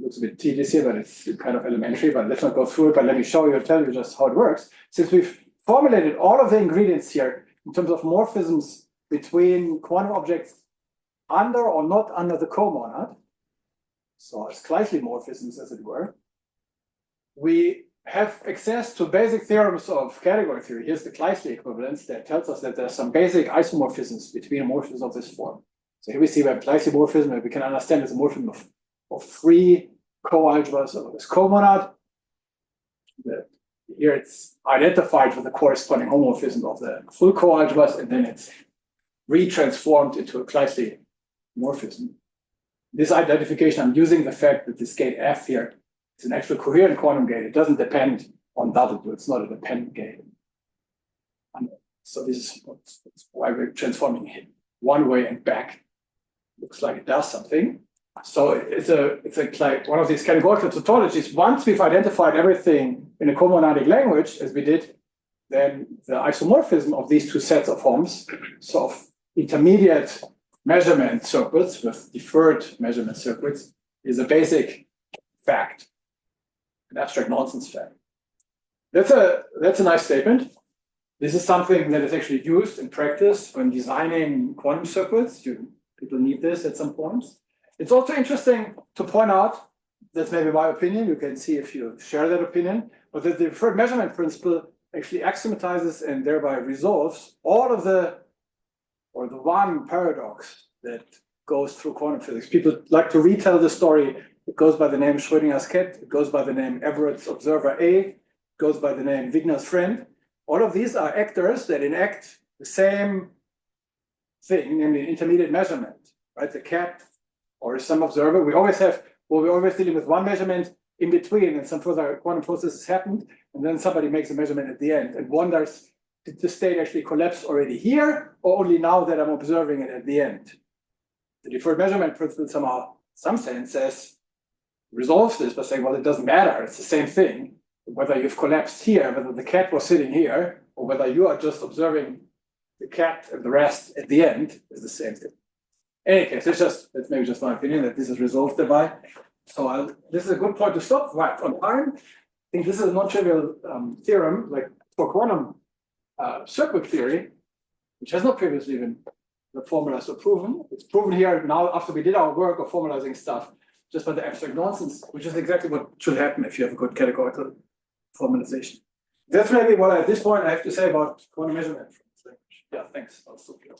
looks a bit tedious here, but it's kind of elementary, but let's not go through it, but let me show you, tell you just how it works. Since we've formulated all of the ingredients here in terms of morphisms between quantum objects under or not under the comonad, so slightly morphisms as it were, we have access to basic theorems of category theory. Here's the Kleisli equivalence that tells us that there's some basic isomorphisms between morphisms of this form. So here we see we have Kleisli morphism that we can understand as a morphism of 3 co-algebras of this comonad. Here it's identified with the corresponding homomorphism of the full co-algebras, and then it's retransformed into a Kleisli morphism. This identification, I'm using the fact that this gate F here is an actual coherent quantum gate. It doesn't depend on W. It's not a dependent gate. And so this is why we're transforming it one way and back. Looks like it does something. So it's like one of these categorical tautologies. Once we've identified everything in a comonadic language, as we did, then the isomorphism of these 2 sets of forms, sort of intermediate measurement circuits with deferred measurement circuits, is a basic fact, an abstract nonsense fact. That's a nice statement. This is something that is actually used in practice when designing quantum circuits. People need this at some points. It's also interesting to point out, that's maybe my opinion, you can see if you share that opinion, but that the deferred measurement principle actually axiomatizes and thereby resolves all of the one paradox that goes through quantum physics. People like to retell the story. It goes by the name Schrödinger's cat. It goes by the name Everett's observer A. It goes by the name Wigner's friend. All of these are actors that enact the same thing, namely intermediate measurement, right? The cat or some observer. We're always dealing with one measurement in between, and some further quantum processes happened, and then somebody makes a measurement at the end and wonders, did the state actually collapse already here, or only now that I'm observing it at the end? The deferred measurement principle somehow, some sense, says, resolves this by saying, well, it doesn't matter, it's the same thing, whether you've collapsed here, whether the cat was sitting here, or whether you are just observing the cat and the rest at the end is the same thing. In any case, that's maybe just my opinion that this is resolved thereby. So this is a good point to stop right on time. I think this is a non-trivial theorem, like for quantum circuit theory, which has not previously been formalized or proven. It's proven here now after we did our work of formalizing stuff just by the abstract nonsense, which is exactly what should happen if you have a good categorical formalization. That's maybe what at this point I have to say about quantum measurement. Yeah, thanks. I'll stop here.